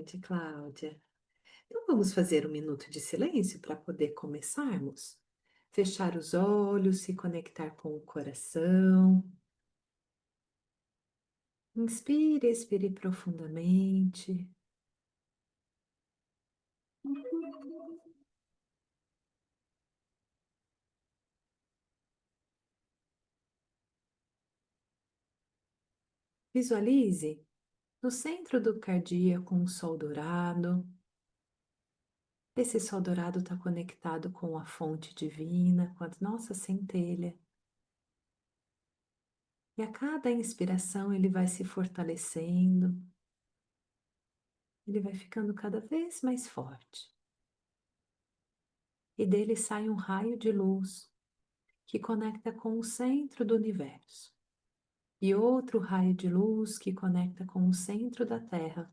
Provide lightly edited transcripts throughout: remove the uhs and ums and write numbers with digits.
tarde, Cláudia. Então vamos fazer um minuto de silêncio para poder começarmos? Fechar os olhos, se conectar com o coração. Inspire, expire profundamente. Visualize no centro do cardíaco um sol dourado. Esse sol dourado está conectado com a fonte divina, com a nossa centelha. E a cada inspiração ele vai se fortalecendo, ele vai ficando cada vez mais forte. E dele sai um raio de luz que conecta com o centro do universo, e outro raio de luz que conecta com o centro da Terra,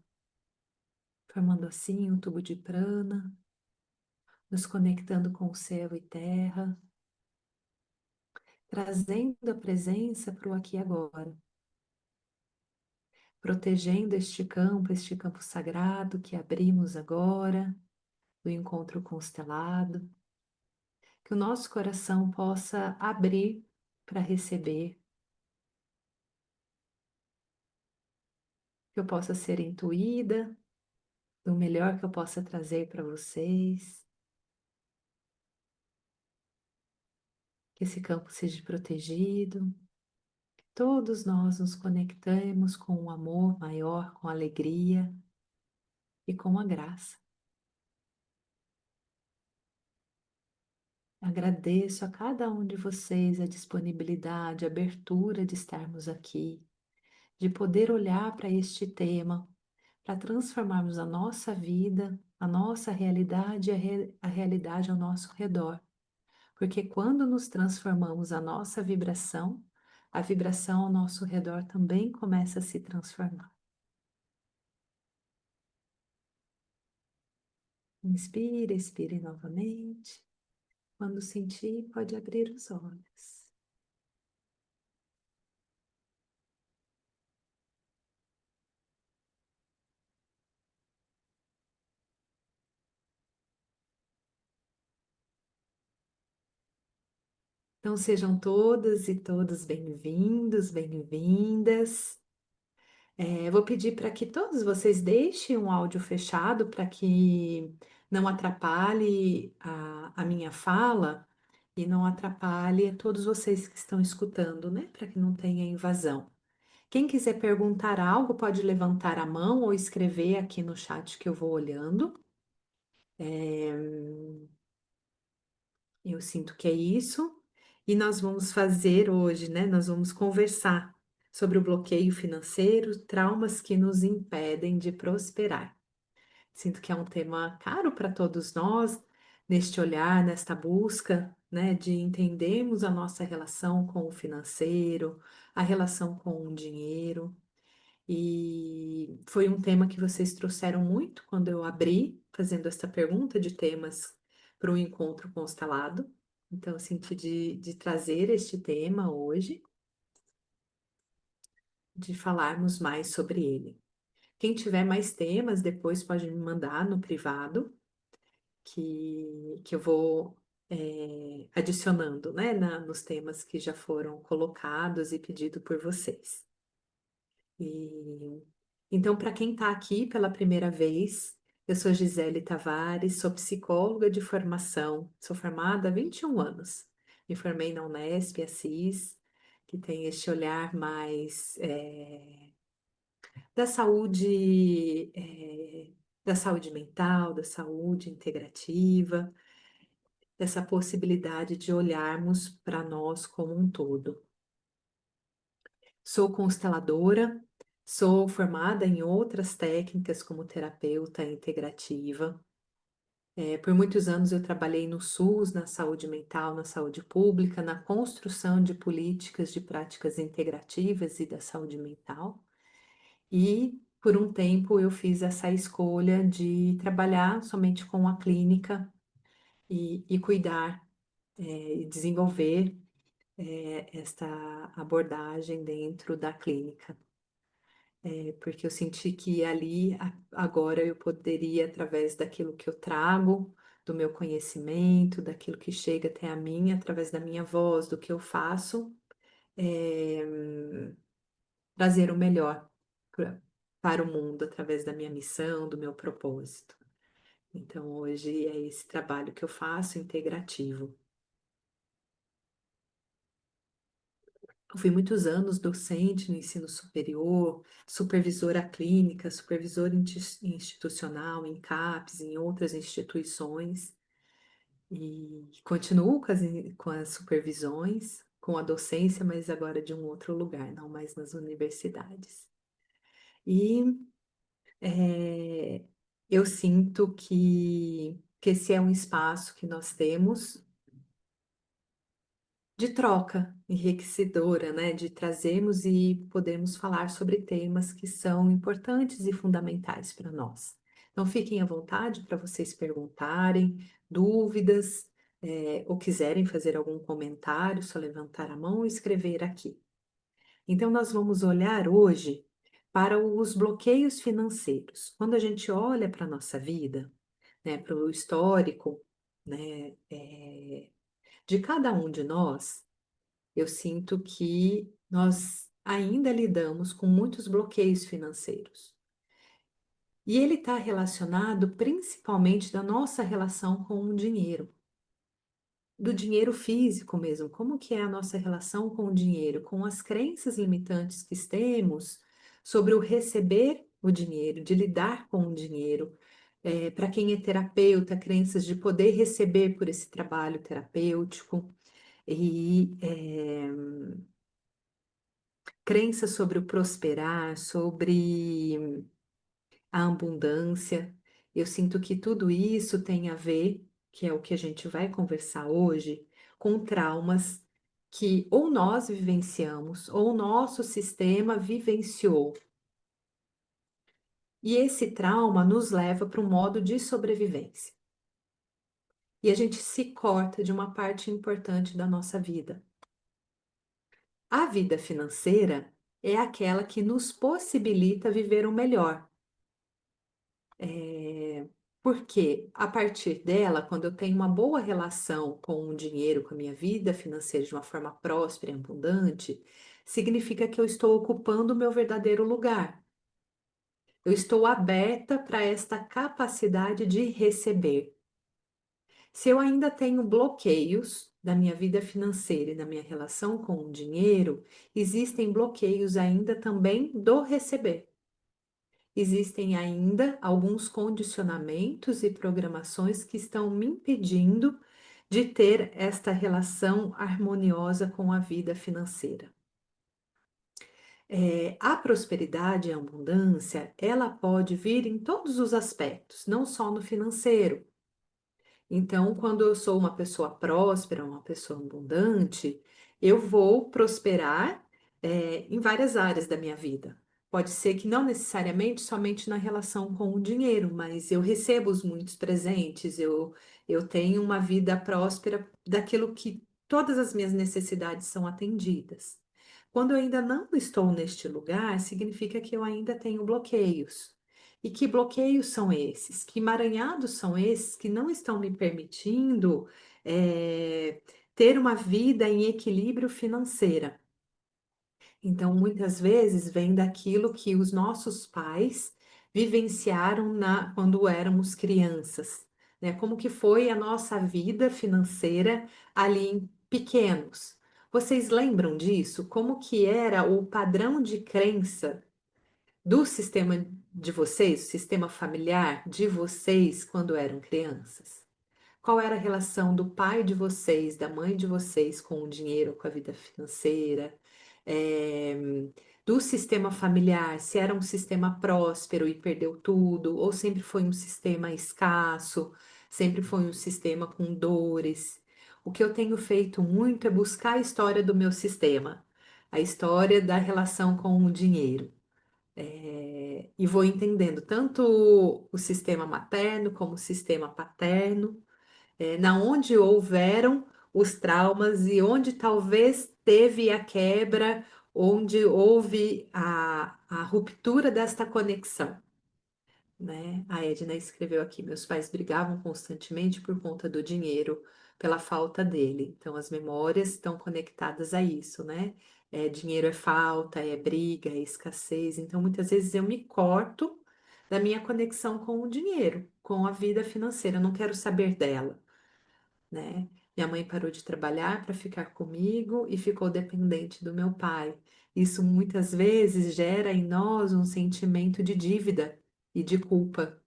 formando assim um tubo de prana, nos conectando com o céu e terra, trazendo a presença para o aqui e agora, protegendo este campo sagrado que abrimos agora, do encontro constelado, que o nosso coração possa abrir para receber, que eu possa ser intuída do melhor que eu possa trazer para vocês, que esse campo seja protegido, que todos nós nos conectemos com um amor maior, com alegria e com a graça. Agradeço a cada um de vocês a disponibilidade, a abertura de estarmos aqui, de poder olhar para este tema, para transformarmos a nossa vida, a nossa realidade e a realidade ao nosso redor. Porque quando nos transformamos a nossa vibração, a vibração ao nosso redor também começa a se transformar. Inspire, expire novamente. Quando sentir, pode abrir os olhos. Então sejam todas e todos bem-vindos, bem-vindas. Vou pedir para que todos vocês deixem um áudio fechado para que não atrapalhe a minha fala e não atrapalhe todos vocês que estão escutando, né? Para que não tenha invasão. Quem quiser perguntar algo, pode levantar a mão ou escrever aqui no chat que eu vou olhando. Eu sinto que é isso. E nós vamos fazer hoje, né? Nós vamos conversar sobre o bloqueio financeiro, traumas que nos impedem de prosperar. Sinto que é um tema caro para todos nós, neste olhar, nesta busca, né, de entendermos a nossa relação com o financeiro, a relação com o dinheiro. E foi um tema que vocês trouxeram muito quando eu abri, fazendo essa pergunta de temas para o encontro constelado. Então, eu senti de trazer este tema hoje, de falarmos mais sobre ele. Quem tiver mais temas, depois pode me mandar no privado, que eu vou adicionando, né, nos temas que já foram colocados e pedido por vocês. E, então, para quem está aqui pela primeira vez, eu sou Gisele Tavares, sou psicóloga de formação, sou formada há 21 anos. Me formei na Unesp, Assis, que tem este olhar mais da saúde, da saúde mental, da saúde integrativa, dessa possibilidade de olharmos para nós como um todo. Sou consteladora, sou formada em outras técnicas como terapeuta integrativa. Por muitos anos eu trabalhei no SUS, na saúde mental, na saúde pública, na construção de políticas de práticas integrativas e da saúde mental. E por um tempo eu fiz essa escolha de trabalhar somente com a clínica e cuidar e desenvolver esta abordagem dentro da clínica. porque eu senti que ali, agora eu poderia, através daquilo que eu trago, do meu conhecimento, daquilo que chega até a mim, através da minha voz, do que eu faço, eh, trazer o melhor pra- para o mundo através da minha missão, do meu propósito. Então, hoje é esse trabalho que eu faço, integrativo. Eu fui muitos anos docente no ensino superior, supervisora clínica, supervisora institucional em CAPES, em outras instituições, e continuo com as supervisões, com a docência, mas agora de um outro lugar, não mais nas universidades. E eu sinto que esse é um espaço que nós temos de troca enriquecedora, né? De trazermos e podermos falar sobre temas que são importantes e fundamentais para nós. Então, fiquem à vontade para vocês perguntarem dúvidas, ou quiserem fazer algum comentário, só levantar a mão e escrever aqui. Então, nós vamos olhar hoje para os bloqueios financeiros. Quando a gente olha para a nossa vida, né, para o histórico, né, de cada um de nós, eu sinto que nós ainda lidamos com muitos bloqueios financeiros. E ele está relacionado principalmente da nossa relação com o dinheiro, do dinheiro físico mesmo. Como que é a nossa relação com o dinheiro, com as crenças limitantes que temos sobre o receber o dinheiro, de lidar com o dinheiro. Para quem é terapeuta, crenças de poder receber por esse trabalho terapêutico. E crença sobre o prosperar, sobre a abundância. Eu sinto que tudo isso tem a ver, que é o que a gente vai conversar hoje, com traumas que ou nós vivenciamos ou o nosso sistema vivenciou. E esse trauma nos leva para um modo de sobrevivência. E a gente se corta de uma parte importante da nossa vida. A vida financeira é aquela que nos possibilita viver o melhor. Porque a partir dela, quando eu tenho uma boa relação com o dinheiro, com a minha vida financeira de uma forma próspera e abundante, significa que eu estou ocupando o meu verdadeiro lugar. Eu estou aberta para esta capacidade de receber. Se eu ainda tenho bloqueios da minha vida financeira e da minha relação com o dinheiro, existem bloqueios ainda também do receber. Existem ainda alguns condicionamentos e programações que estão me impedindo de ter esta relação harmoniosa com a vida financeira. A prosperidade e a abundância, ela pode vir em todos os aspectos, não só no financeiro. Então, quando eu sou uma pessoa próspera, uma pessoa abundante, eu vou prosperar, em várias áreas da minha vida. Pode ser que não necessariamente somente na relação com o dinheiro, mas eu recebo os muitos presentes, eu tenho uma vida próspera daquilo que todas as minhas necessidades são atendidas. Quando eu ainda não estou neste lugar, significa que eu ainda tenho bloqueios. E que bloqueios são esses? Que emaranhados são esses que não estão me permitindo ter uma vida em equilíbrio financeira? Então, muitas vezes vem daquilo que os nossos pais vivenciaram quando éramos crianças, né? Como que foi a nossa vida financeira ali em pequenos? Vocês lembram disso? Como que era o padrão de crença do sistema de vocês, o sistema familiar de vocês quando eram crianças? Qual era a relação do pai de vocês, da mãe de vocês com o dinheiro, com a vida financeira? Do sistema familiar, se era um sistema próspero e perdeu tudo, ou sempre foi um sistema escasso, sempre foi um sistema com dores. O que eu tenho feito muito é buscar a história do meu sistema, a história da relação com o dinheiro. E vou entendendo tanto o sistema materno como o sistema paterno, na onde houveram os traumas e onde talvez teve a quebra onde houve a ruptura desta conexão, né? A Edna escreveu aqui: meus pais brigavam constantemente por conta do dinheiro, pela falta dele. Então, as memórias estão conectadas a isso, né? Dinheiro é falta, é briga, é escassez. Então, muitas vezes eu me corto da minha conexão com o dinheiro, com a vida financeira. Eu não quero saber dela, né? Minha mãe parou de trabalhar para ficar comigo e ficou dependente do meu pai. Isso muitas vezes gera em nós um sentimento de dívida e de culpa,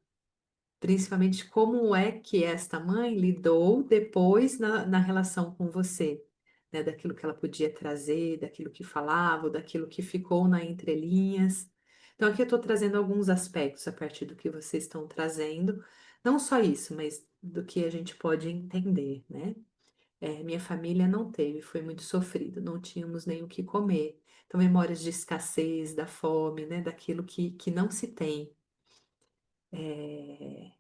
principalmente como é que esta mãe lidou depois na relação com você, né? Daquilo que ela podia trazer, daquilo que falava, ou daquilo que ficou na entrelinhas. Então, aqui eu estou trazendo alguns aspectos a partir do que vocês estão trazendo, não só isso, mas do que a gente pode entender, né? Minha família não teve, foi muito sofrido, não tínhamos nem o que comer. Então, memórias de escassez, da fome, né? Daquilo que não se tem. É,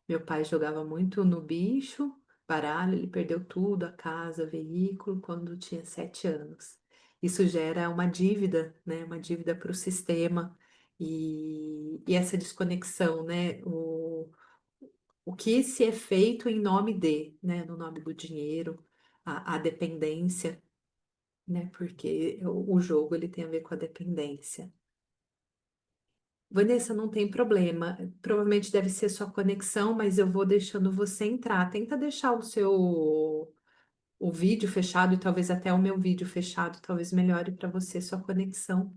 Meu pai jogava muito no bicho, baralho, ele perdeu tudo, a casa, veículo, quando tinha 7 anos. Isso gera uma dívida, né? Uma dívida para o sistema e essa desconexão, né? O que se é feito em nome de, né? No nome do dinheiro, a dependência, né? Porque o jogo ele tem a ver com a dependência. Vanessa, não tem problema. Provavelmente deve ser sua conexão, mas eu vou deixando você entrar. Tenta deixar o vídeo fechado e talvez até o meu vídeo fechado, talvez melhore para você sua conexão.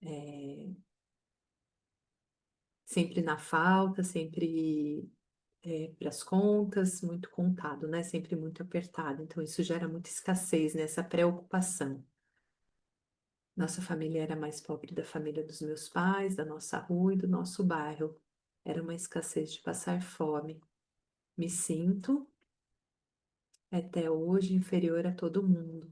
É, sempre na falta, sempre para as contas, muito contado, né? Sempre muito apertado. Então isso gera muita escassez nessa preocupação. Nossa família era mais pobre da família dos meus pais, da nossa rua e do nosso bairro. Era uma escassez de passar fome. Me sinto até hoje inferior a todo mundo.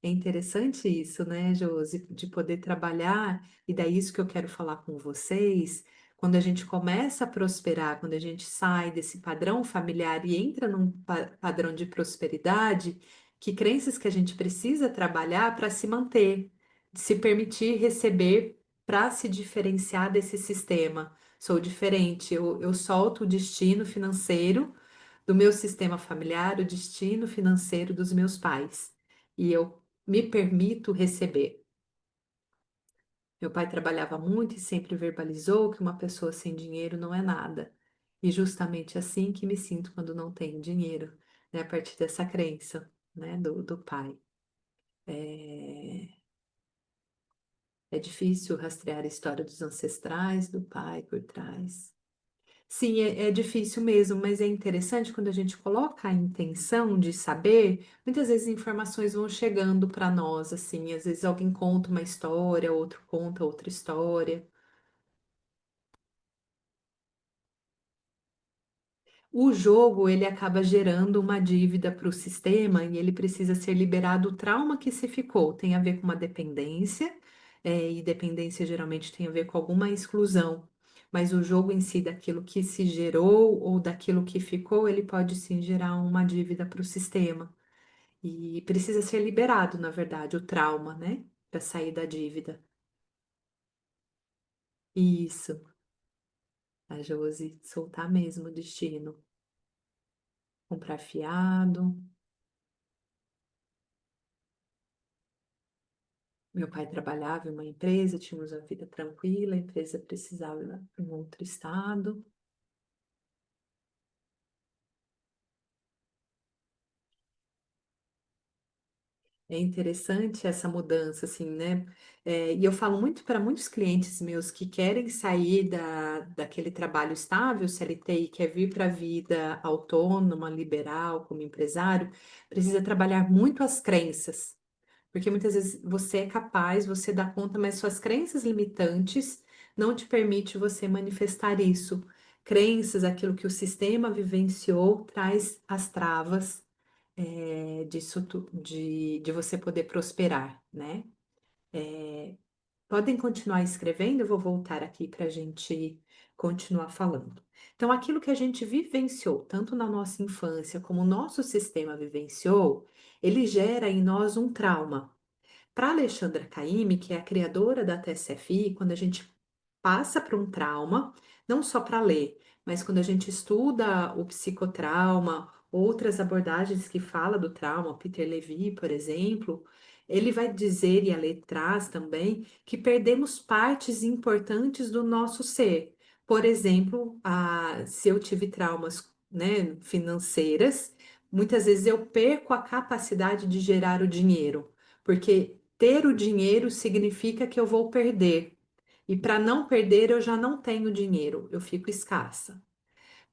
É interessante isso, né, Josi, de poder trabalhar, e daí isso que eu quero falar com vocês. Quando a gente começa a prosperar, quando a gente sai desse padrão familiar e entra num padrão de prosperidade, que crenças que a gente precisa trabalhar para se manter, se permitir receber para se diferenciar desse sistema. Sou diferente, eu solto o destino financeiro do meu sistema familiar, o destino financeiro dos meus pais. E eu me permito receber. Meu pai trabalhava muito e sempre verbalizou que uma pessoa sem dinheiro não é nada. E justamente assim que me sinto quando não tenho dinheiro, né? A partir dessa crença, né? Do pai. É, é difícil rastrear a história dos ancestrais, do pai por trás. Sim, é difícil mesmo, mas é interessante quando a gente coloca a intenção de saber, muitas vezes informações vão chegando para nós, assim, às vezes alguém conta uma história, outro conta outra história. O jogo, ele acaba gerando uma dívida para o sistema e ele precisa ser liberado o trauma que se ficou. Tem a ver com uma dependência, e dependência geralmente tem a ver com alguma exclusão. Mas o jogo em si, daquilo que se gerou ou daquilo que ficou, ele pode sim gerar uma dívida para o sistema. E precisa ser liberado, na verdade, o trauma, né? Para sair da dívida. Isso, a Josi, soltar mesmo o destino. Comprar fiado. Meu pai trabalhava em uma empresa, tínhamos uma vida tranquila, a empresa precisava ir para um outro estado. É interessante essa mudança, assim, né? E eu falo muito para muitos clientes meus que querem sair daquele trabalho estável, CLT, e quer vir para a vida autônoma, liberal, como empresário, precisa trabalhar muito as crenças. Porque muitas vezes você é capaz, você dá conta, mas suas crenças limitantes não te permite você manifestar isso. Crenças, aquilo que o sistema vivenciou, traz as travas de você poder prosperar, né? É, podem continuar escrevendo, eu vou voltar aqui para a gente continuar falando. Então, aquilo que a gente vivenciou, tanto na nossa infância como o nosso sistema vivenciou, ele gera em nós um trauma. Para Alexandra Caymmi, que é a criadora da TSFI, quando a gente passa por um trauma, não só para ler, mas quando a gente estuda o psicotrauma, outras abordagens que fala do trauma, Peter Levy, por exemplo, ele vai dizer, e a lei traz também, que perdemos partes importantes do nosso ser. Por exemplo, se eu tive traumas, né, financeiras, muitas vezes eu perco a capacidade de gerar o dinheiro, porque ter o dinheiro significa que eu vou perder. E para não perder, eu já não tenho dinheiro, eu fico escassa.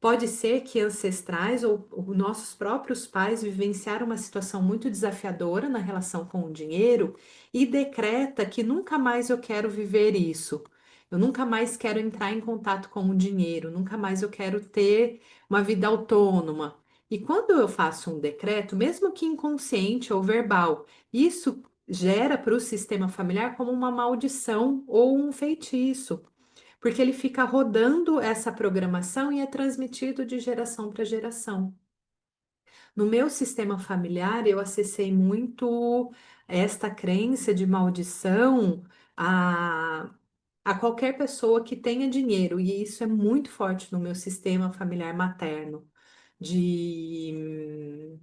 Pode ser que ancestrais ou nossos próprios pais vivenciaram uma situação muito desafiadora na relação com o dinheiro e decreta que nunca mais eu quero viver isso. Eu nunca mais quero entrar em contato com o dinheiro, nunca mais eu quero ter uma vida autônoma. E quando eu faço um decreto, mesmo que inconsciente ou verbal, isso gera para o sistema familiar como uma maldição ou um feitiço porque ele fica rodando essa programação e é transmitido de geração para geração. No meu sistema familiar, eu acessei muito esta crença de maldição a, a qualquer pessoa que tenha dinheiro, e isso é muito forte no meu sistema familiar materno, de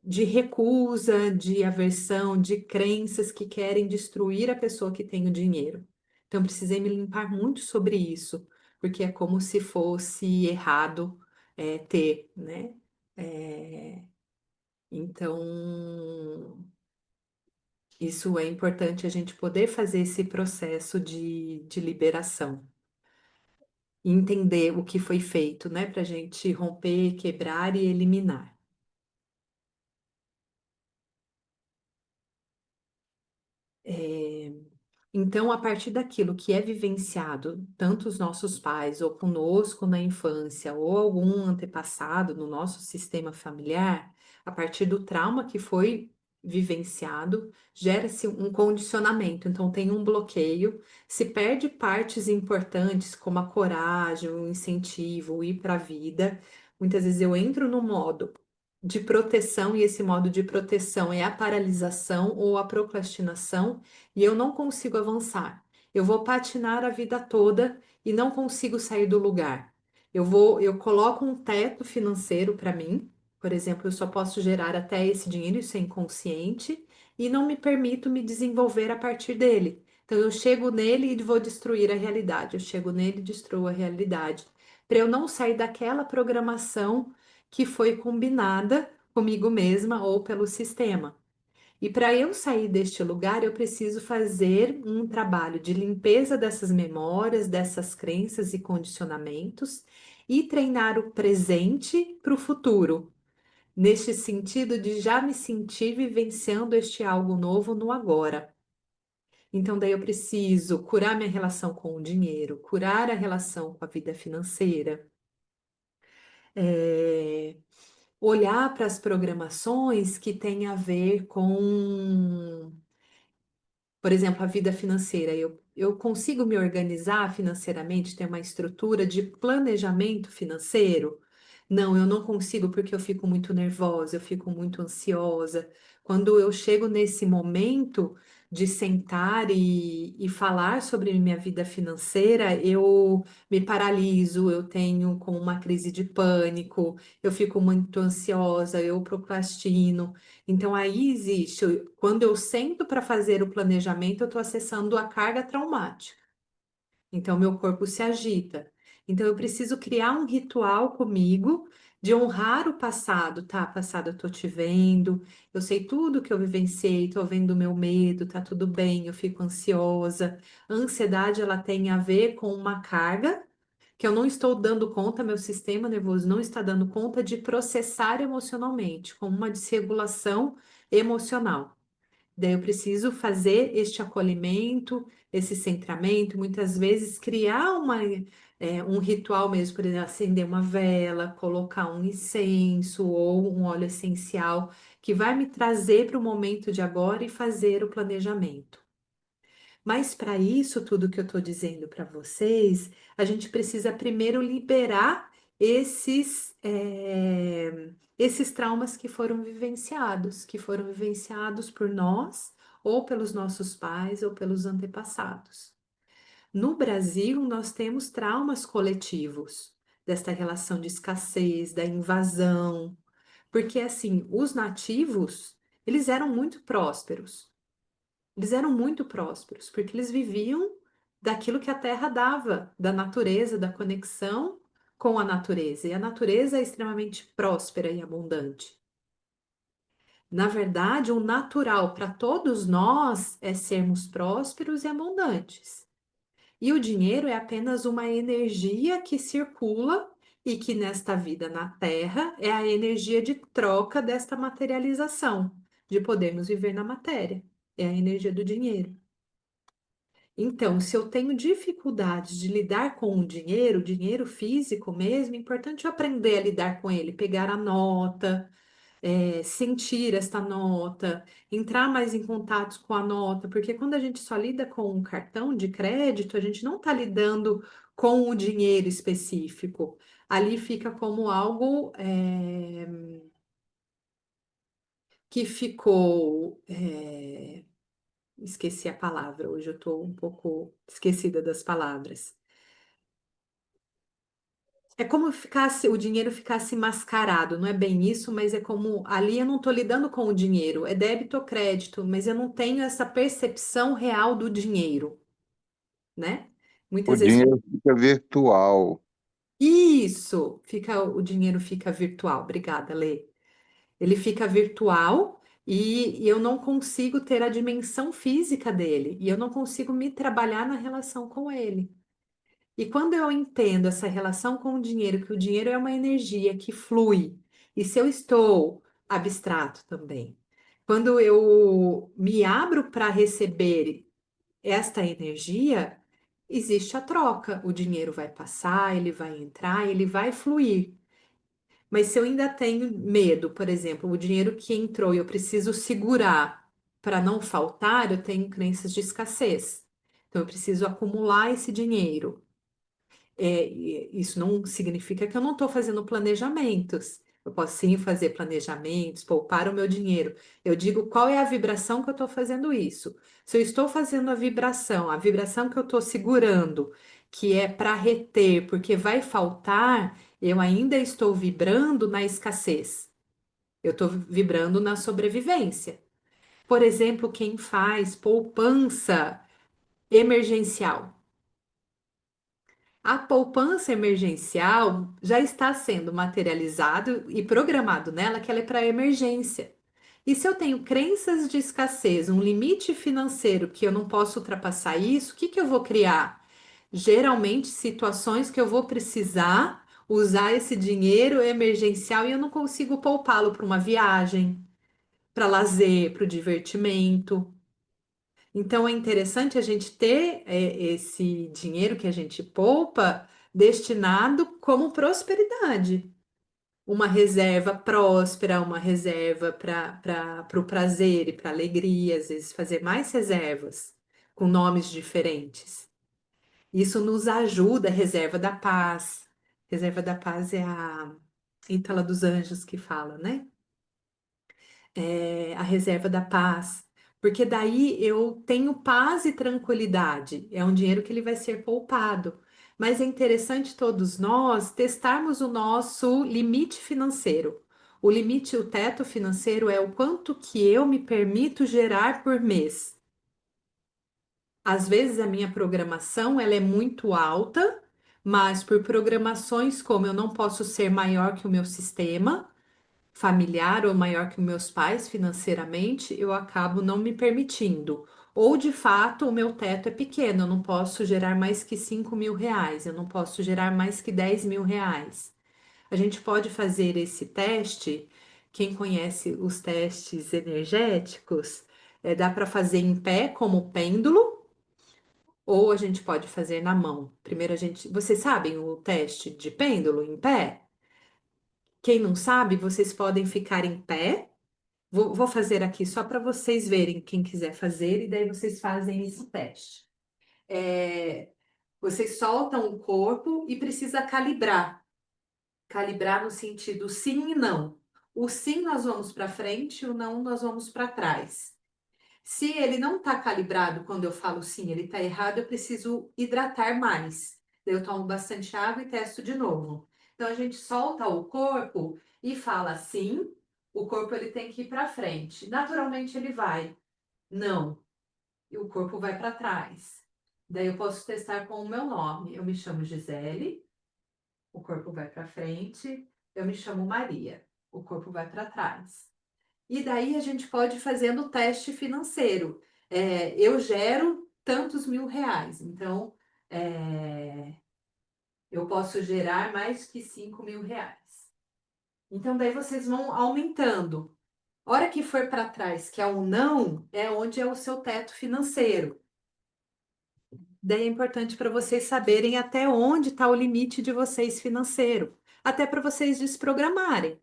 de recusa, de aversão, de crenças que querem destruir a pessoa que tem o dinheiro. Então, precisei me limpar muito sobre isso, porque é como se fosse errado ter, né? É, então, isso é importante a gente poder fazer esse processo de liberação. E entender o que foi feito, né? Para a gente romper, quebrar e eliminar. É, Então, a partir daquilo que é vivenciado, tanto os nossos pais ou conosco na infância, ou algum antepassado no nosso sistema familiar, a partir do trauma que foi vivenciado, gera-se um condicionamento. Então, tem um bloqueio, se perde partes importantes, como a coragem, o incentivo, o ir para a vida. Muitas vezes eu entro no modo de proteção, e esse modo de proteção é a paralisação ou a procrastinação e eu não consigo avançar. Eu vou patinar a vida toda e não consigo sair do lugar. Eu coloco um teto financeiro para mim, por exemplo, eu só posso gerar até esse dinheiro, isso é inconsciente, e não me permito me desenvolver a partir dele. Então eu chego nele e vou destruir a realidade. Eu chego nele e destruo a realidade. Para eu não sair daquela programação que foi combinada comigo mesma ou pelo sistema. E para eu sair deste lugar, eu preciso fazer um trabalho de limpeza dessas memórias, dessas crenças e condicionamentos e treinar o presente para o futuro, neste sentido de já me sentir vivenciando este algo novo no agora. Então, daí eu preciso curar minha relação com o dinheiro, curar a relação com a vida financeira, eh, olhar para as programações que têm a ver com, por exemplo, a vida financeira. Eu consigo me organizar financeiramente, ter uma estrutura de planejamento financeiro? Não, eu não consigo porque eu fico muito nervosa, eu fico muito ansiosa. Quando eu chego nesse momento de sentar e falar sobre minha vida financeira, eu me paraliso, eu tenho como uma crise de pânico, eu fico muito ansiosa, eu procrastino. Então, aí existe, quando eu sento para fazer o planejamento, eu estou acessando a carga traumática. Então, meu corpo se agita. Então, eu preciso criar um ritual comigo de honrar o passado, tá? Passado, eu estou te vendo, eu sei tudo que eu vivenciei, estou vendo o meu medo, tá tudo bem, eu fico ansiosa. A ansiedade, ela tem a ver com uma carga que eu não estou dando conta, meu sistema nervoso não está dando conta de processar emocionalmente, como uma desregulação emocional. Daí eu preciso fazer este acolhimento, esse centramento, muitas vezes criar um ritual mesmo, por exemplo, acender uma vela, colocar um incenso ou um óleo essencial que vai me trazer para o momento de agora e fazer o planejamento. Mas para isso, tudo que eu estou dizendo para vocês, a gente precisa primeiro liberar esses traumas que foram vivenciados por nós, ou pelos nossos pais, ou pelos antepassados. No Brasil, nós temos traumas coletivos desta relação de escassez, da invasão, porque assim, os nativos, eles eram muito prósperos. Eles eram muito prósperos, porque eles viviam daquilo que a terra dava, da natureza, da conexão com a natureza. E a natureza é extremamente próspera e abundante. Na verdade, o natural para todos nós é sermos prósperos e abundantes. E o dinheiro é apenas uma energia que circula e que nesta vida na Terra é a energia de troca desta materialização, de podermos viver na matéria. É a energia do dinheiro. Então, se eu tenho dificuldades de lidar com o dinheiro físico mesmo, é importante eu aprender a lidar com ele, pegar a nota, sentir esta nota, entrar mais em contato com a nota, porque quando a gente só lida com um cartão de crédito, a gente não está lidando com o dinheiro específico. Ali fica como algo que ficou. Esqueci a palavra, hoje eu estou um pouco esquecida das palavras. É como ficasse, o dinheiro ficasse mascarado, não é bem isso, mas é como ali eu não estou lidando com o dinheiro, é débito ou crédito, mas eu não tenho essa percepção real do dinheiro, né? O Muitas vezes dinheiro fica virtual. isso fica, o dinheiro fica virtual. Obrigada, Lê. Ele fica virtual e eu não consigo ter a dimensão física dele, e eu não consigo me trabalhar na relação com ele. E quando eu entendo essa relação com o dinheiro, que o dinheiro é uma energia que flui, e se eu estou abstrato também, quando eu me abro para receber esta energia, existe a troca. O dinheiro vai passar, ele vai entrar, ele vai fluir. Mas se eu ainda tenho medo, por exemplo, o dinheiro que entrou e eu preciso segurar para não faltar, eu tenho crenças de escassez. Então, eu preciso acumular esse dinheiro. E isso não significa que eu não estou fazendo planejamentos. Eu posso sim fazer planejamentos, poupar o meu dinheiro. Eu digo qual é a vibração que eu estou fazendo isso. Se eu estou fazendo a vibração que eu estou segurando, que é para reter, porque vai faltar, eu ainda estou vibrando na escassez. Eu estou vibrando na sobrevivência. Por exemplo, quem faz poupança emergencial. A poupança emergencial já está sendo materializado e programado nela que ela é para emergência. E se eu tenho crenças de escassez, um limite financeiro que eu não posso ultrapassar isso, o que que eu vou criar? Geralmente situações que eu vou precisar usar esse dinheiro emergencial e eu não consigo poupá-lo para uma viagem, para lazer, para o divertimento. Então é interessante a gente ter esse dinheiro que a gente poupa destinado como prosperidade, uma reserva próspera, uma reserva para o prazer e para a alegria, às vezes fazer mais reservas com nomes diferentes. Isso nos ajuda, reserva da paz. Reserva da paz é a Ítala dos Anjos que fala, né? A reserva da paz, porque daí eu tenho paz e tranquilidade. É um dinheiro que ele vai ser poupado. Mas é interessante todos nós testarmos o nosso limite financeiro. O limite, o teto financeiro é o quanto que eu me permito gerar por mês. Às vezes a minha programação ela é muito alta, mas por programações como eu não posso ser maior que o meu sistema familiar ou maior que meus pais financeiramente, eu acabo não me permitindo. Ou de fato o meu teto é pequeno, eu não posso gerar mais que R$ 5.000, eu não posso gerar mais que R$ 10.000. A gente pode fazer esse teste, quem conhece os testes energéticos, dá para fazer em pé como pêndulo, ou a gente pode fazer na mão. Primeiro a gente, vocês sabem o teste de pêndulo em pé? Quem não sabe, vocês podem ficar em pé. Vou fazer aqui só para vocês verem, quem quiser fazer, e daí vocês fazem esse teste. É, vocês soltam o corpo e precisa calibrar. Calibrar no sentido sim e não. O sim nós vamos para frente, o não nós vamos para trás. Se ele não está calibrado, quando eu falo sim, ele está errado, eu preciso hidratar mais. Daí eu tomo bastante água e testo de novo. Então a gente solta o corpo e fala sim, o corpo ele tem que ir para frente. Naturalmente ele vai. Não, e o corpo vai para trás. Daí eu posso testar com o meu nome. Eu me chamo Gisele, o corpo vai para frente. Eu me chamo Maria, o corpo vai para trás. E daí a gente pode ir fazendo o teste financeiro. Eu gero tantos mil reais, então eu posso gerar mais que 5.000 reais. Então daí vocês vão aumentando. Hora que for para trás, que é o não, é onde é o seu teto financeiro. Daí é importante para vocês saberem até onde está o limite de vocês financeiro, até para vocês desprogramarem.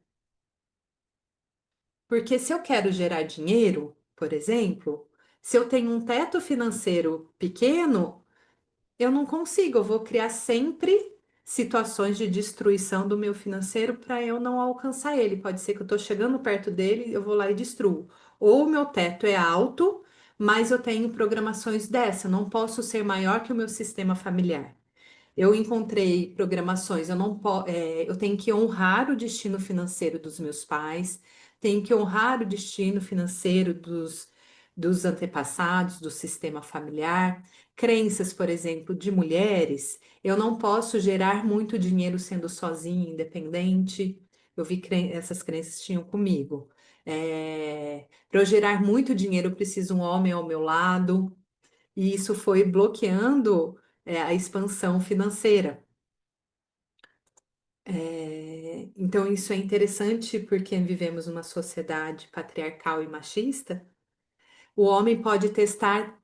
Porque se eu quero gerar dinheiro, por exemplo, se eu tenho um teto financeiro pequeno, eu não consigo, eu vou criar sempre situações de destruição do meu financeiro para eu não alcançar ele. Pode ser que eu estou chegando perto dele, eu vou lá e destruo. Ou o meu teto é alto, mas eu tenho programações dessa, eu não posso ser maior que o meu sistema familiar. Eu encontrei programações, eu tenho que honrar o destino financeiro dos meus pais, tenho que honrar o destino financeiro dos antepassados, do sistema familiar. Crenças, por exemplo, de mulheres, eu não posso gerar muito dinheiro sendo sozinha, independente. Essas crenças tinham comigo. Para eu gerar muito dinheiro, eu preciso um homem ao meu lado. E isso foi bloqueando, a expansão financeira. Então, isso é interessante porque vivemos numa sociedade patriarcal e machista. O homem pode testar,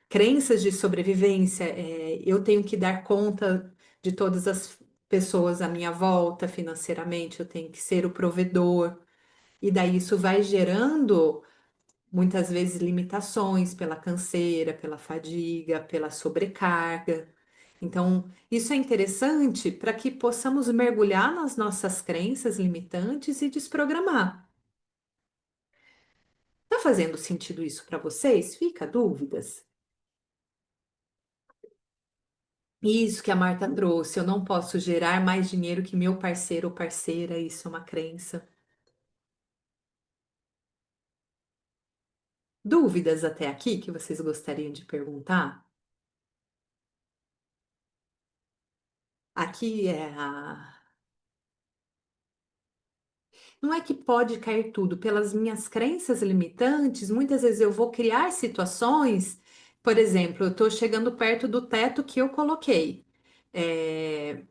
crenças de sobrevivência. Eu tenho que dar conta de todas as pessoas à minha volta financeiramente, eu tenho que ser o provedor. E daí isso vai gerando muitas vezes limitações pela canseira, pela fadiga, pela sobrecarga. Então, isso é interessante para que possamos mergulhar nas nossas crenças limitantes e desprogramar. Tá fazendo sentido isso para vocês? Fica dúvidas? Isso que a Marta trouxe, eu não posso gerar mais dinheiro que meu parceiro ou parceira, isso é uma crença. Dúvidas até aqui que vocês gostariam de perguntar? Aqui é a Não é que pode cair tudo, pelas minhas crenças limitantes, muitas vezes eu vou criar situações, por exemplo, eu estou chegando perto do teto que eu coloquei. É,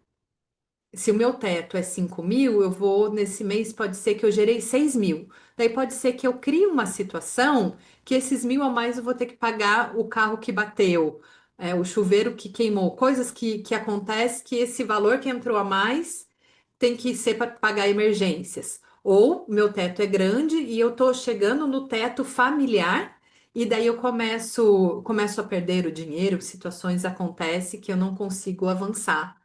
Se o meu teto é 5.000, eu vou, nesse mês, pode ser que eu gerei 6.000. Daí pode ser que eu crie uma situação que esses 1.000 a mais eu vou ter que pagar o carro que bateu, o chuveiro que queimou, coisas que acontecem que esse valor que entrou a mais tem que ser para pagar emergências. Ou meu teto é grande e eu estou chegando no teto familiar e daí eu começo a perder o dinheiro, situações acontecem que eu não consigo avançar.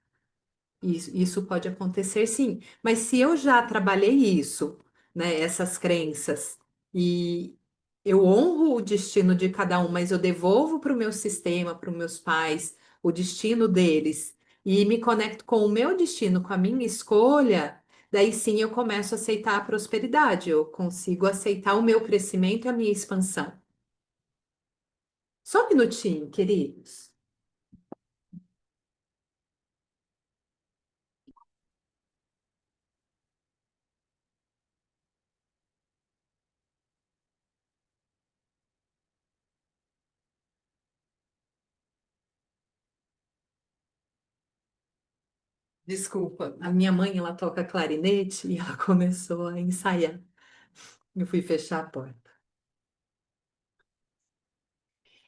Isso pode acontecer sim, mas se eu já trabalhei isso, né, essas crenças, e eu honro o destino de cada um, mas eu devolvo para o meu sistema, para os meus pais, o destino deles, e me conecto com o meu destino, com a minha escolha, daí sim eu começo a aceitar a prosperidade, eu consigo aceitar o meu crescimento e a minha expansão. Só um minutinho, queridos. Desculpa, a minha mãe, ela toca clarinete e ela começou a ensaiar. Eu fui fechar a porta.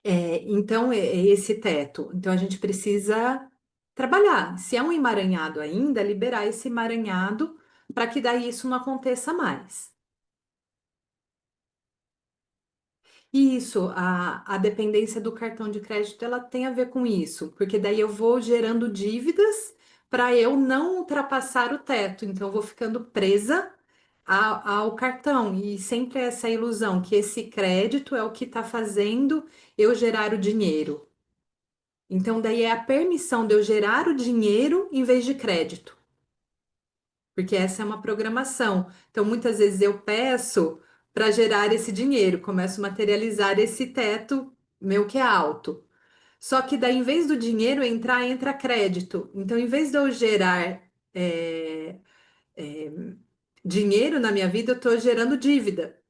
Então, é esse teto. Então, a gente precisa trabalhar. Se é um emaranhado ainda, liberar esse emaranhado para que daí isso não aconteça mais. E isso, a dependência do cartão de crédito, ela tem a ver com isso, porque daí eu vou gerando dívidas para eu não ultrapassar o teto. Então, eu vou ficando presa ao cartão e sempre essa ilusão que esse crédito é o que está fazendo eu gerar o dinheiro. Então, daí é a permissão de eu gerar o dinheiro em vez de crédito, porque essa é uma programação. Então, muitas vezes eu peço para gerar esse dinheiro, começo a materializar esse teto meu que é alto. Só que daí, em vez do dinheiro entrar, entra crédito. Então, em vez de eu gerar é, é, dinheiro na minha vida, eu estou gerando dívida.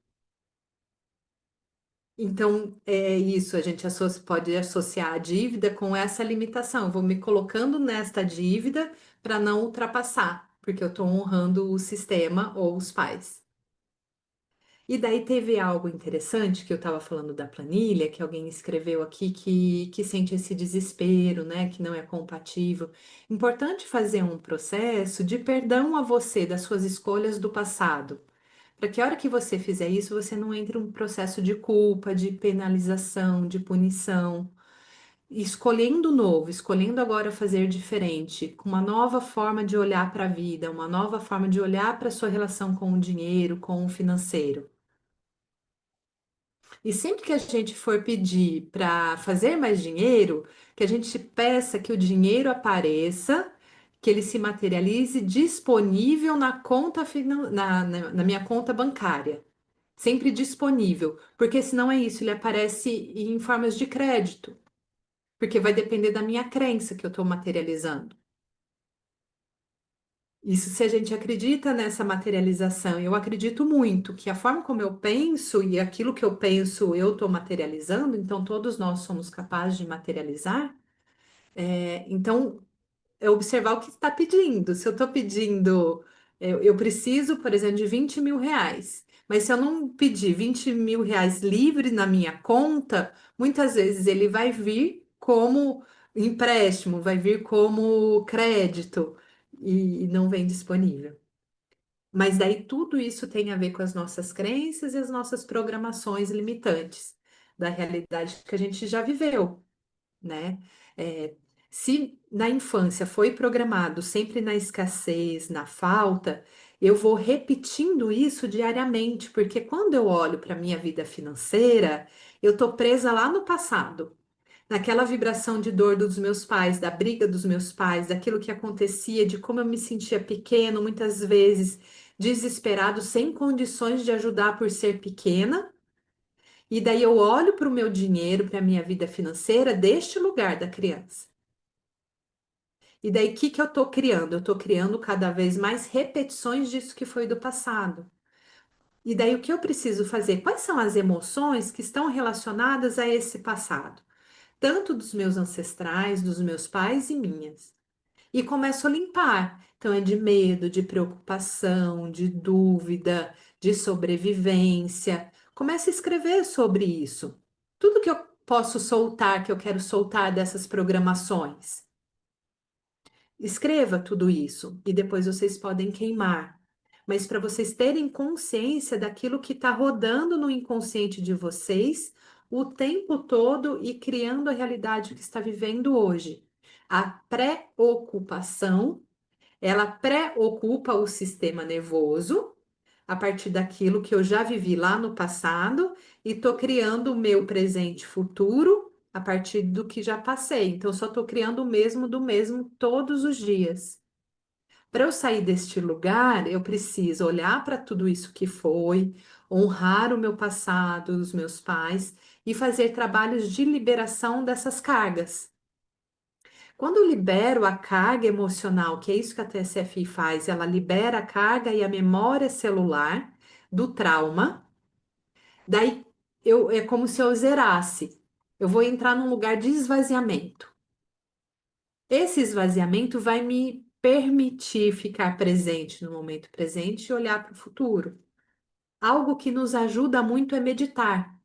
Então, é isso, a gente pode associar a dívida com essa limitação. Eu vou me colocando nesta dívida para não ultrapassar, porque eu estou honrando o sistema ou os pais. E daí teve algo interessante que eu estava falando da planilha, que alguém escreveu aqui que sente esse desespero, né? Que não é compatível. Importante fazer um processo de perdão a você das suas escolhas do passado. Para que a hora que você fizer isso, você não entre em um processo de culpa, de penalização, de punição. Escolhendo novo, escolhendo agora fazer diferente, com uma nova forma de olhar para a vida, uma nova forma de olhar para a sua relação com o dinheiro, com o financeiro. E sempre que a gente for pedir para fazer mais dinheiro, que a gente peça que o dinheiro apareça, que ele se materialize disponível na conta, na minha conta bancária. Sempre disponível, porque senão é isso, ele aparece em formas de crédito, porque vai depender da minha crença que eu estou materializando. Isso se a gente acredita nessa materialização, eu acredito muito que a forma como eu penso e aquilo que eu penso eu estou materializando, então todos nós somos capazes de materializar. Então é observar o que está pedindo. Se eu estou pedindo, eu preciso, por exemplo, de R$ 20.000, mas se eu não pedir R$ 20.000 livre na minha conta, muitas vezes ele vai vir como empréstimo, vai vir como crédito e não vem disponível. Mas daí tudo isso tem a ver com as nossas crenças e as nossas programações limitantes da realidade que a gente já viveu, né? É, se na infância foi programado sempre na escassez, na falta, eu vou repetindo isso diariamente, porque quando eu olho para a minha vida financeira, eu estou presa lá no passado, naquela vibração de dor dos meus pais, da briga dos meus pais, daquilo que acontecia, de como eu me sentia pequeno, muitas vezes desesperado, sem condições de ajudar por ser pequena. E daí eu olho para o meu dinheiro, para a minha vida financeira, deste lugar da criança. E daí o que que eu estou criando? Eu estou criando cada vez mais repetições disso que foi do passado. E daí o que eu preciso fazer? Quais são as emoções que estão relacionadas a esse passado? Tanto dos meus ancestrais, dos meus pais e minhas. E começo a limpar. Então, é de medo, de preocupação, de dúvida, de sobrevivência. Começo a escrever sobre isso. Tudo que eu posso soltar, que eu quero soltar dessas programações. Escreva tudo isso e depois vocês podem queimar. Mas para vocês terem consciência daquilo que está rodando no inconsciente de vocês o tempo todo e criando a realidade que está vivendo hoje. A preocupação, ela preocupa o sistema nervoso a partir daquilo que eu já vivi lá no passado e estou criando o meu presente e futuro a partir do que já passei. Então, eu só estou criando o mesmo do mesmo todos os dias. Para eu sair deste lugar, eu preciso olhar para tudo isso que foi, honrar o meu passado, os meus pais e fazer trabalhos de liberação dessas cargas. Quando eu libero a carga emocional, que é isso que a TSFI faz, ela libera a carga e a memória celular do trauma, daí é como se eu zerasse. Eu vou entrar num lugar de esvaziamento. Esse esvaziamento vai me permitir ficar presente no momento presente e olhar para o futuro. Algo que nos ajuda muito é meditar.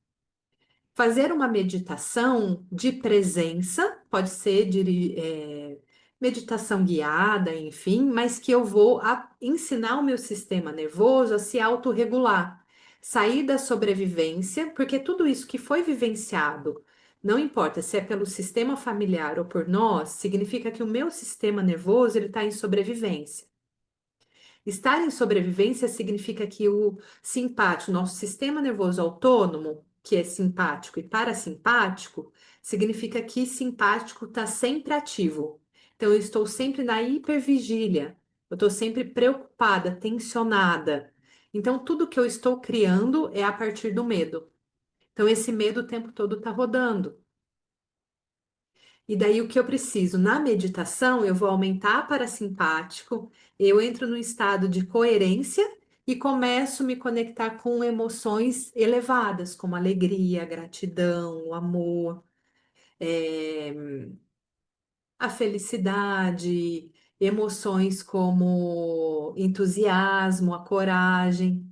Fazer uma meditação de presença, pode ser meditação guiada, enfim, mas que eu vou ensinar o meu sistema nervoso a se autorregular, sair da sobrevivência, porque tudo isso que foi vivenciado Não importa se é pelo sistema familiar ou por nós, significa que o meu sistema nervoso ele está em sobrevivência. Estar em sobrevivência significa que o simpático, nosso sistema nervoso autônomo, que é simpático e parasimpático, significa que simpático está sempre ativo. Então, eu estou sempre na hipervigília, eu estou sempre preocupada, tensionada. Então, tudo que eu estou criando é a partir do medo. Então, esse medo o tempo todo está rodando. E daí o que eu preciso? Na meditação, eu vou aumentar parasimpático, eu entro no estado de coerência e começo a me conectar com emoções elevadas, como alegria, gratidão, o amor, eh, a felicidade, emoções como entusiasmo, a coragem.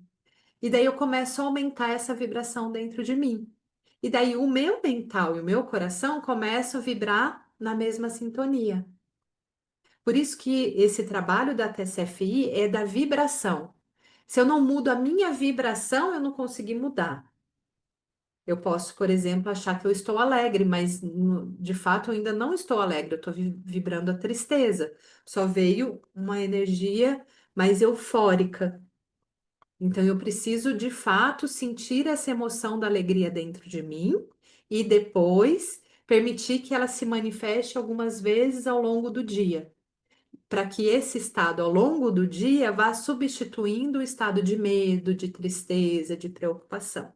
E daí eu começo a aumentar essa vibração dentro de mim. E daí o meu mental e o meu coração começam a vibrar na mesma sintonia. Por isso que esse trabalho da TCFI é da vibração. Se eu não mudo a minha vibração, eu não consegui mudar. Eu posso, por exemplo, achar que eu estou alegre, mas de fato eu ainda não estou alegre, eu estou vibrando a tristeza. Só veio uma energia mais eufórica. Então, eu preciso de fato sentir essa emoção da alegria dentro de mim e depois permitir que ela se manifeste algumas vezes ao longo do dia, para que esse estado ao longo do dia vá substituindo o estado de medo, de tristeza, de preocupação.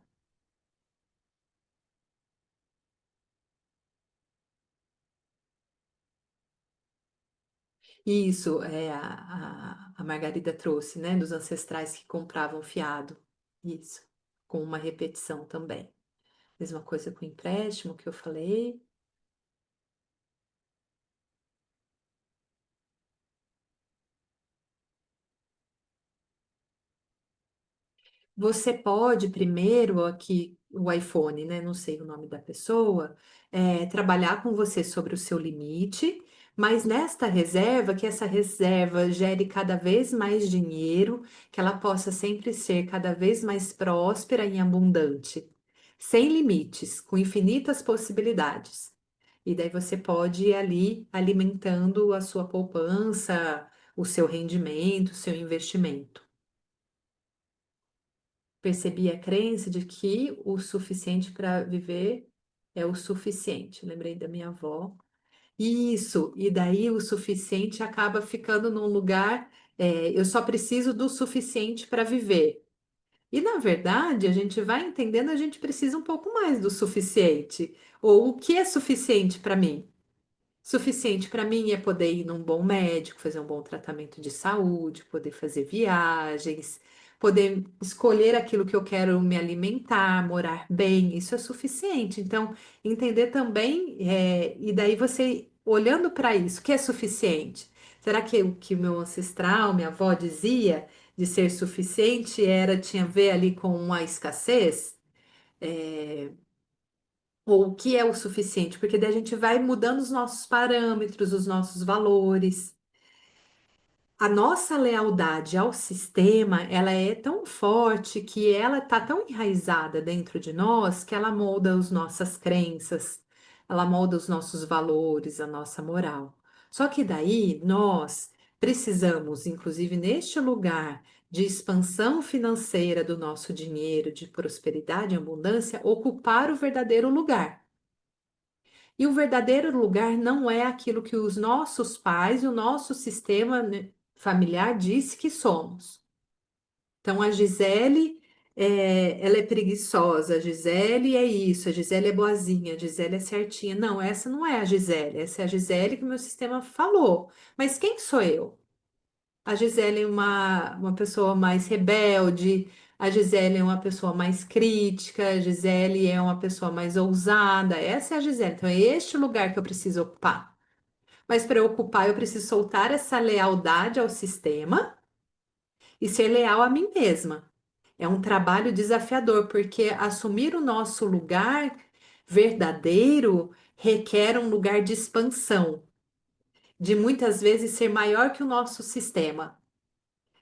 Isso é a Margarida trouxe, né, dos ancestrais que compravam fiado. Isso, com uma repetição também. Mesma coisa com o empréstimo que eu falei. Você pode primeiro aqui, o iPhone, né? Não sei o nome da pessoa, trabalhar com você sobre o seu limite, mas nesta reserva, que essa reserva gere cada vez mais dinheiro, que ela possa sempre ser cada vez mais próspera e abundante, sem limites, com infinitas possibilidades. E daí você pode ir ali alimentando a sua poupança, o seu rendimento, o seu investimento. Percebi a crença de que o suficiente para viver é o suficiente. Lembrei da minha avó. Isso, e daí o suficiente acaba ficando num lugar, eu só preciso do suficiente para viver. E na verdade, a gente vai entendendo, a gente precisa um pouco mais do suficiente. Ou o que é suficiente para mim? Suficiente para mim é poder ir num bom médico, fazer um bom tratamento de saúde, poder fazer viagens, poder escolher aquilo que eu quero me alimentar, morar bem, isso é suficiente. Então, entender também, e daí você olhando para isso, o que é suficiente? Será que o que o meu ancestral, minha avó dizia de ser suficiente tinha a ver ali com a escassez? É, ou o que é o suficiente, porque daí a gente vai mudando os nossos parâmetros, os nossos valores. A nossa lealdade ao sistema, ela é tão forte que ela está tão enraizada dentro de nós que ela molda as nossas crenças, ela molda os nossos valores, a nossa moral. Só que daí nós precisamos, inclusive neste lugar de expansão financeira do nosso dinheiro, de prosperidade e abundância, ocupar o verdadeiro lugar. E o verdadeiro lugar não é aquilo que os nossos pais e o nosso sistema, né, familiar disse que somos. Então, a Gisele, ela é preguiçosa, a Gisele é isso, a Gisele é boazinha, a Gisele é certinha. Não, essa não é a Gisele, essa é a Gisele que o meu sistema falou. Mas quem sou eu? A Gisele é uma pessoa mais rebelde, a Gisele é uma pessoa mais crítica, a Gisele é uma pessoa mais ousada. Essa é a Gisele. Então, é este lugar que eu preciso ocupar. Mas para eu ocupar, eu preciso soltar essa lealdade ao sistema e ser leal a mim mesma. É um trabalho desafiador, porque assumir o nosso lugar verdadeiro requer um lugar de expansão, de muitas vezes ser maior que o nosso sistema,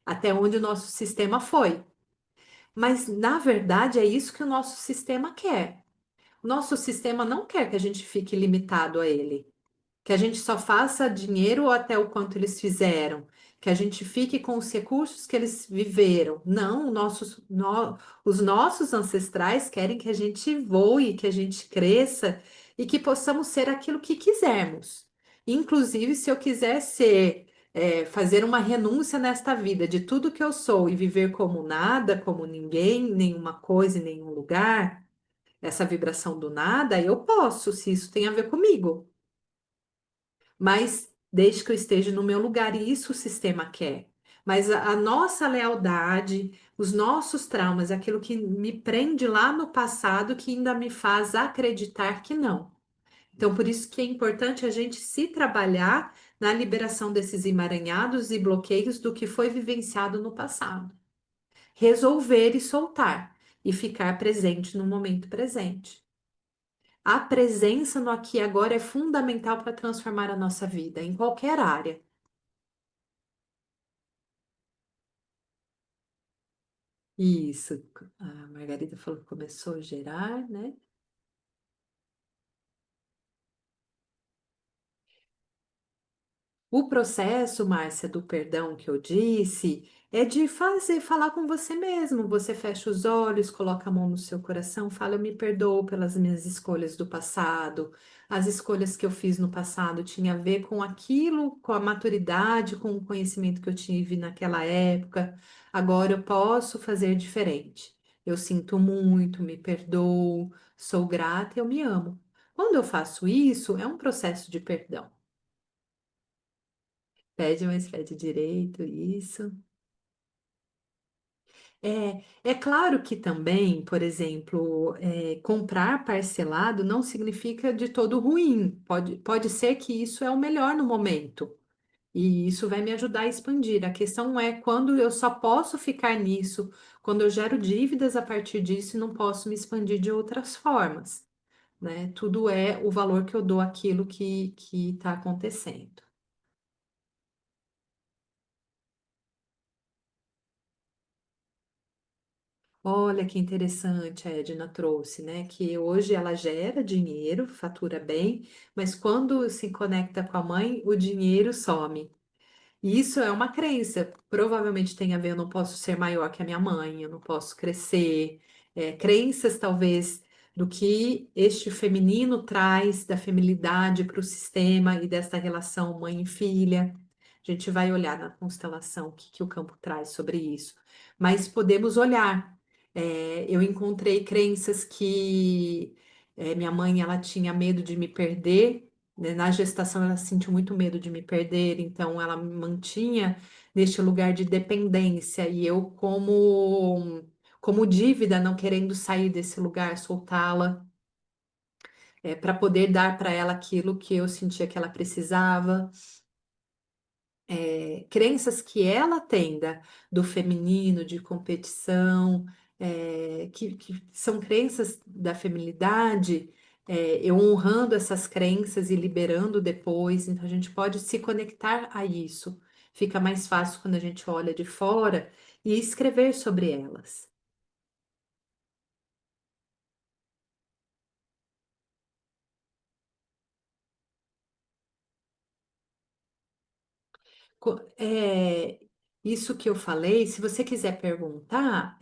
até onde o nosso sistema foi. Mas, na verdade, é isso que o nosso sistema quer. Nosso sistema não quer que a gente fique limitado a ele, que a gente só faça dinheiro até o quanto eles fizeram, que a gente fique com os recursos que eles viveram. Não, os nossos ancestrais querem que a gente voe, que a gente cresça e que possamos ser aquilo que quisermos. Inclusive, se eu quiser ser, fazer uma renúncia nesta vida de tudo que eu sou e viver como nada, como ninguém, nenhuma coisa em nenhum lugar, essa vibração do nada, eu posso, se isso tem a ver comigo, mas desde que eu esteja no meu lugar, e isso o sistema quer. Mas a nossa lealdade, os nossos traumas, aquilo que me prende lá no passado, que ainda me faz acreditar que não. Então, por isso que é importante a gente se trabalhar na liberação desses emaranhados e bloqueios do que foi vivenciado no passado. Resolver e soltar, e ficar presente no momento presente. A presença no aqui e agora é fundamental para transformar a nossa vida, em qualquer área. Isso. A Margarida falou que começou a gerar, né? O processo, Márcia, do perdão que eu disse, é de falar com você mesmo. Você fecha os olhos, coloca a mão no seu coração, fala: Eu me perdoo pelas minhas escolhas do passado. As escolhas que eu fiz no passado tinham a ver com aquilo, com a maturidade, com o conhecimento que eu tive naquela época. Agora eu posso fazer diferente. Eu sinto muito, me perdoo, sou grata e eu me amo. Quando eu faço isso, é um processo de perdão. Pede, mas pede direito, isso. É claro que também, por exemplo, comprar parcelado não significa de todo ruim. Pode ser que isso é o melhor no momento. E isso vai me ajudar a expandir. A questão é quando eu só posso ficar nisso, quando eu gero dívidas a partir disso e não posso me expandir de outras formas, né? Tudo é o valor que eu dou àquilo que está acontecendo. Olha que interessante a Edna trouxe, né? Que hoje ela gera dinheiro, fatura bem, mas quando se conecta com a mãe, o dinheiro some. E isso é uma crença, provavelmente tem a ver, eu não posso ser maior que a minha mãe, eu não posso crescer. Crenças, talvez, do que este feminino traz da feminilidade para o sistema e dessa relação mãe e filha. A gente vai olhar na constelação que o campo traz sobre isso. Mas podemos olhar. Eu encontrei crenças que minha mãe ela tinha medo de me perder, né. Na gestação, ela sentiu muito medo de me perder, então ela me mantinha neste lugar de dependência e eu, como dívida, não querendo sair desse lugar, soltá-la, para poder dar para ela aquilo que eu sentia que ela precisava. Crenças que ela tenha do feminino, de competição, que são crenças da feminilidade, eu honrando essas crenças e liberando depois, então a gente pode se conectar a isso. Fica mais fácil quando a gente olha de fora e escrever sobre elas. Isso que eu falei, se você quiser perguntar,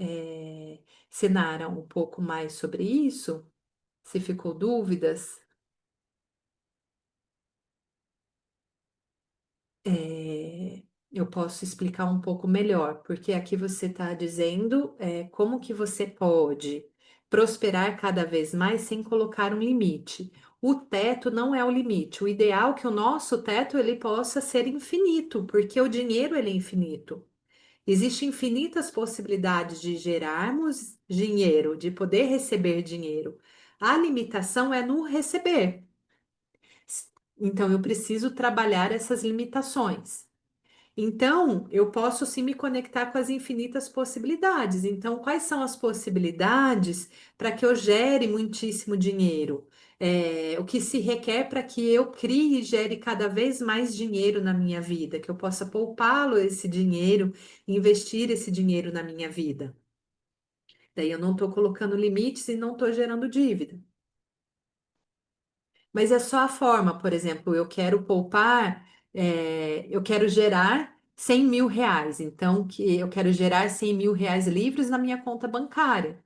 Sinara, um pouco mais sobre isso, se ficou dúvidas. É, eu posso explicar um pouco melhor, porque aqui você está dizendo como que você pode prosperar cada vez mais sem colocar um limite. O teto não é o limite. O ideal é que o nosso teto ele possa ser infinito, porque o dinheiro ele é infinito. Existem infinitas possibilidades de gerarmos dinheiro, de poder receber dinheiro. A limitação é no receber. Então, eu preciso trabalhar essas limitações. Então, eu posso sim me conectar com as infinitas possibilidades. Então, quais são as possibilidades para que eu gere muitíssimo dinheiro? O que se requer para que eu crie e gere cada vez mais dinheiro na minha vida, que eu possa poupá-lo esse dinheiro, investir esse dinheiro na minha vida. Daí eu não estou colocando limites e não estou gerando dívida. Mas é só a forma, por exemplo, eu quero poupar, eu quero gerar R$ 100.000. Então, que eu quero gerar R$ 100.000 livres na minha conta bancária,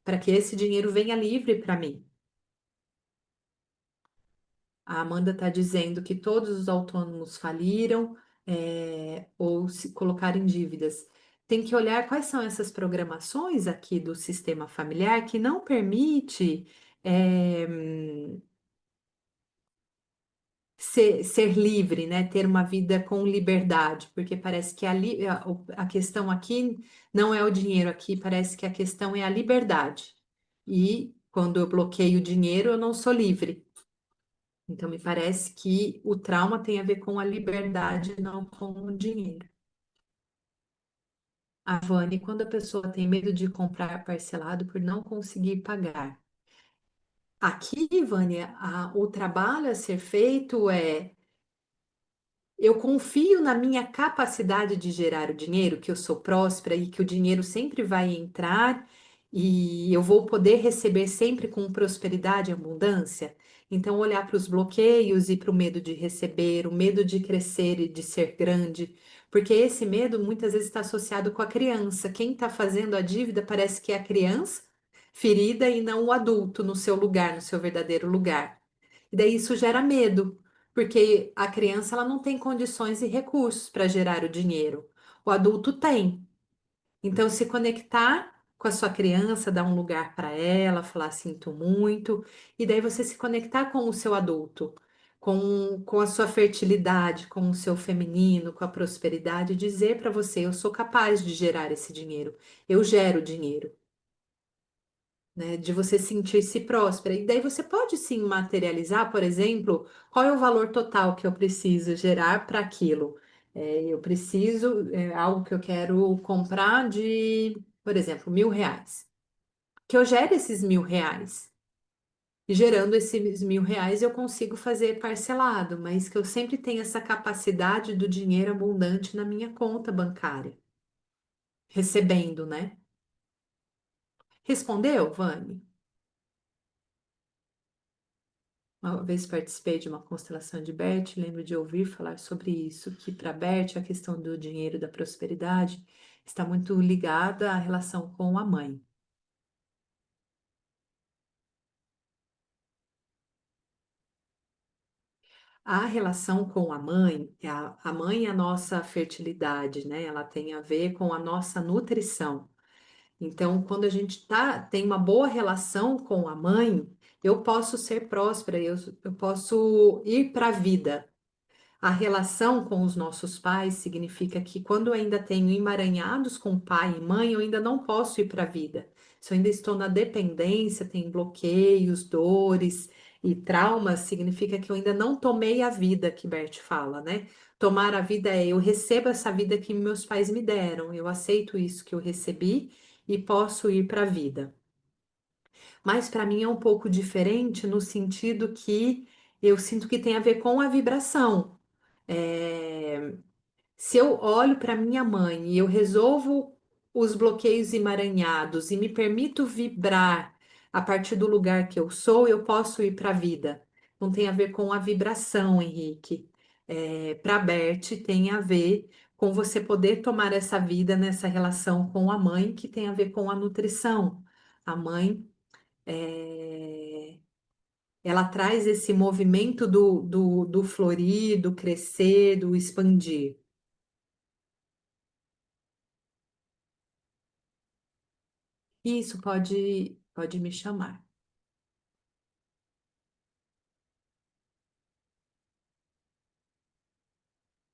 para que esse dinheiro venha livre para mim. A Amanda está dizendo que todos os autônomos faliram, ou se colocaram em dívidas. Tem que olhar quais são essas programações aqui do sistema familiar que não permite, é, ser livre, né? Ter uma vida com liberdade, porque parece que a questão aqui não é o dinheiro, aqui parece que a questão é a liberdade. E quando eu bloqueio o dinheiro, eu não sou livre. Então, me parece que o trauma tem a ver com a liberdade, não com o dinheiro. A Vânia, quando a pessoa tem medo de comprar parcelado por não conseguir pagar. Aqui, Vânia, o trabalho a ser feito é: eu confio na minha capacidade de gerar o dinheiro, que eu sou próspera e que o dinheiro sempre vai entrar e eu vou poder receber sempre com prosperidade e abundância. Então, olhar para os bloqueios e para o medo de receber, o medo de crescer e de ser grande, porque esse medo muitas vezes está associado com a criança. Quem está fazendo a dívida parece que é a criança ferida e não o adulto no seu lugar, no seu verdadeiro lugar. E daí isso gera medo, porque a criança ela não tem condições e recursos para gerar o dinheiro. O adulto tem. Então, se conectar com a sua criança, dar um lugar para ela, falar sinto muito, e daí você se conectar com o seu adulto, com a sua fertilidade, com o seu feminino, com a prosperidade, dizer para você: eu sou capaz de gerar esse dinheiro, eu gero dinheiro, né, de você sentir-se próspera. E daí você pode sim materializar, por exemplo, qual é o valor total que eu preciso gerar para aquilo. Eu preciso, algo que eu quero comprar de, por exemplo, R$ 1.000. Que eu gere esses R$ 1.000. E gerando esses R$ 1.000, eu consigo fazer parcelado, mas que eu sempre tenha essa capacidade do dinheiro abundante na minha conta bancária, recebendo, né? Respondeu, Vani? Uma vez participei de uma constelação de Bert, lembro de ouvir falar sobre isso, que para Bert a questão do dinheiro e da prosperidade está muito ligada à relação com a mãe. A relação com a mãe, a mãe é a nossa fertilidade, né? Ela tem a ver com a nossa nutrição. Então, quando a gente tem uma boa relação com a mãe, eu posso ser próspera, eu posso ir para a vida. A relação com os nossos pais significa que quando eu ainda tenho emaranhados com pai e mãe, eu ainda não posso ir para a vida. Se eu ainda estou na dependência, tem bloqueios, dores e traumas, significa que eu ainda não tomei a vida que Bert fala, né? Tomar a vida é: eu recebo essa vida que meus pais me deram, eu aceito isso que eu recebi e posso ir para a vida. Mas para mim é um pouco diferente no sentido que eu sinto que tem a ver com a vibração. É, Se eu olho para minha mãe e eu resolvo os bloqueios emaranhados e me permito vibrar a partir do lugar que eu sou, eu posso ir para a vida. Não tem a ver com a vibração, Henrique. Para Bert, tem a ver com você poder tomar essa vida nessa relação com a mãe, que tem a ver com a nutrição. A mãe, é, ela traz esse movimento do florir, do crescer, do expandir. Isso pode me chamar.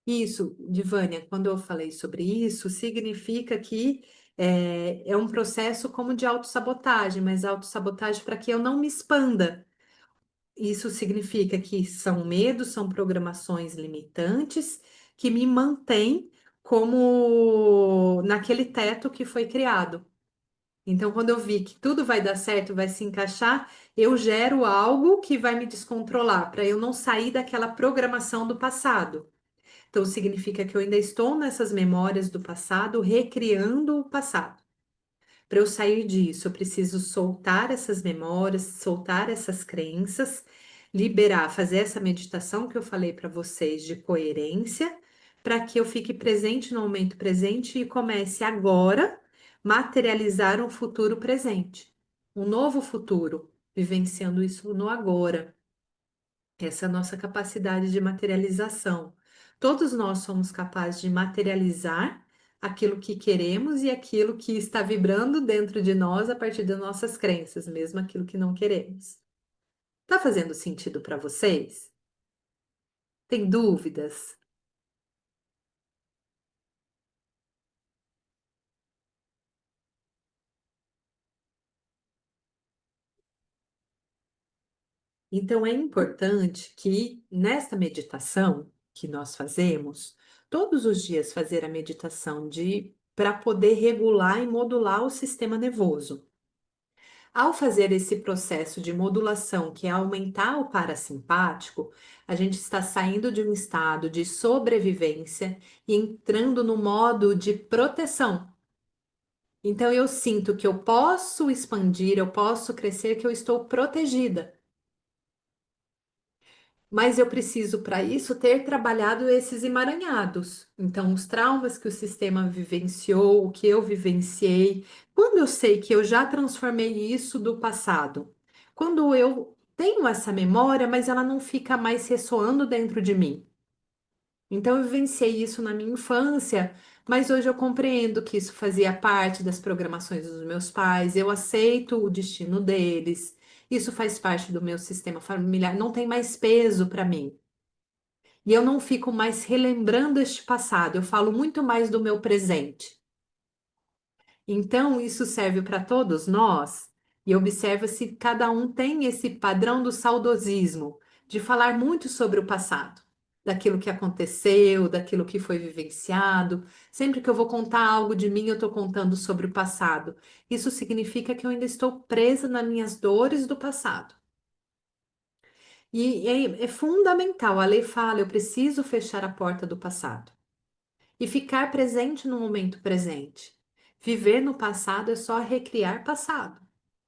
Isso, Divânia, quando eu falei sobre isso, significa que é um processo como de autossabotagem, mas autossabotagem para que eu não me expanda. Isso significa que são medos, são programações limitantes que me mantêm como naquele teto que foi criado. Então, quando eu vi que tudo vai dar certo, vai se encaixar, eu gero algo que vai me descontrolar, para eu não sair daquela programação do passado. Então, significa que eu ainda estou nessas memórias do passado, recriando o passado. Para eu sair disso, eu preciso soltar essas memórias, soltar essas crenças, liberar, fazer essa meditação que eu falei para vocês de coerência, para que eu fique presente no momento presente e comece agora materializar um futuro presente, um novo futuro, vivenciando isso no agora. Essa é a nossa capacidade de materialização. Todos nós somos capazes de materializar aquilo que queremos e aquilo que está vibrando dentro de nós a partir das nossas crenças, mesmo aquilo que não queremos. Tá fazendo sentido para vocês? Tem dúvidas? Então é importante que nesta meditação que nós fazemos, todos os dias fazer a meditação de para poder regular e modular o sistema nervoso. Ao fazer esse processo de modulação, que é aumentar o parasimpático, a gente está saindo de um estado de sobrevivência e entrando no modo de proteção. Então eu sinto que eu posso expandir, eu posso crescer, que eu estou protegida. Mas eu preciso, para isso, ter trabalhado esses emaranhados. Então, os traumas que o sistema vivenciou, o que eu vivenciei, quando eu sei que eu já transformei isso do passado, quando eu tenho essa memória, mas ela não fica mais ressoando dentro de mim. Então, eu vivenciei isso na minha infância, mas hoje eu compreendo que isso fazia parte das programações dos meus pais, eu aceito o destino deles, isso faz parte do meu sistema familiar, não tem mais peso para mim. E eu não fico mais relembrando este passado, eu falo muito mais do meu presente. Então, isso serve para todos nós, e observa se cada um tem esse padrão do saudosismo, de falar muito sobre o passado, daquilo que aconteceu, daquilo que foi vivenciado. Sempre que eu vou contar algo de mim, eu estou contando sobre o passado. Isso significa que eu ainda estou presa nas minhas dores do passado. E é fundamental, a lei fala, eu preciso fechar a porta do passado e ficar presente no momento presente. Viver no passado é só recriar passado,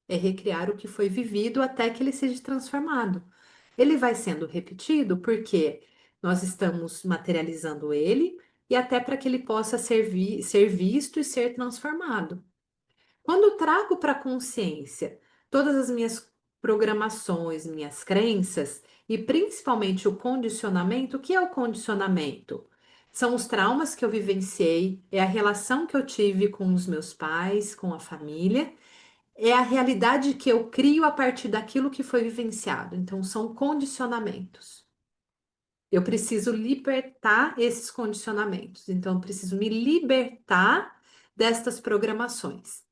é recriar o que foi vivido até que ele seja transformado. Ele vai sendo repetido porque nós estamos materializando ele e até para que ele possa ser visto e ser transformado. Quando eu trago para a consciência todas as minhas programações, minhas crenças e principalmente o condicionamento, o que é o condicionamento? São os traumas que eu vivenciei, é a relação que eu tive com os meus pais, com a família, é a realidade que eu crio a partir daquilo que foi vivenciado. Então, são condicionamentos. Eu preciso libertar esses condicionamentos. Então, eu preciso me libertar destas programações.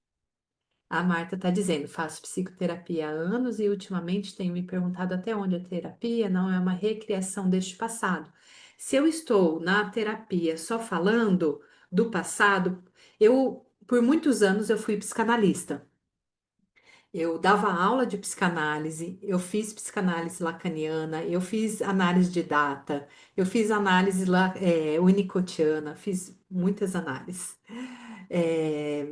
A Marta está dizendo, faço psicoterapia há anos e ultimamente tenho me perguntado até onde a terapia não é uma recriação deste passado. Se eu estou na terapia só falando do passado, por muitos anos, eu fui psicanalista. Eu dava aula de psicanálise, eu fiz psicanálise lacaniana, eu fiz análise de data, eu fiz análise winnicottiana, fiz muitas análises. É,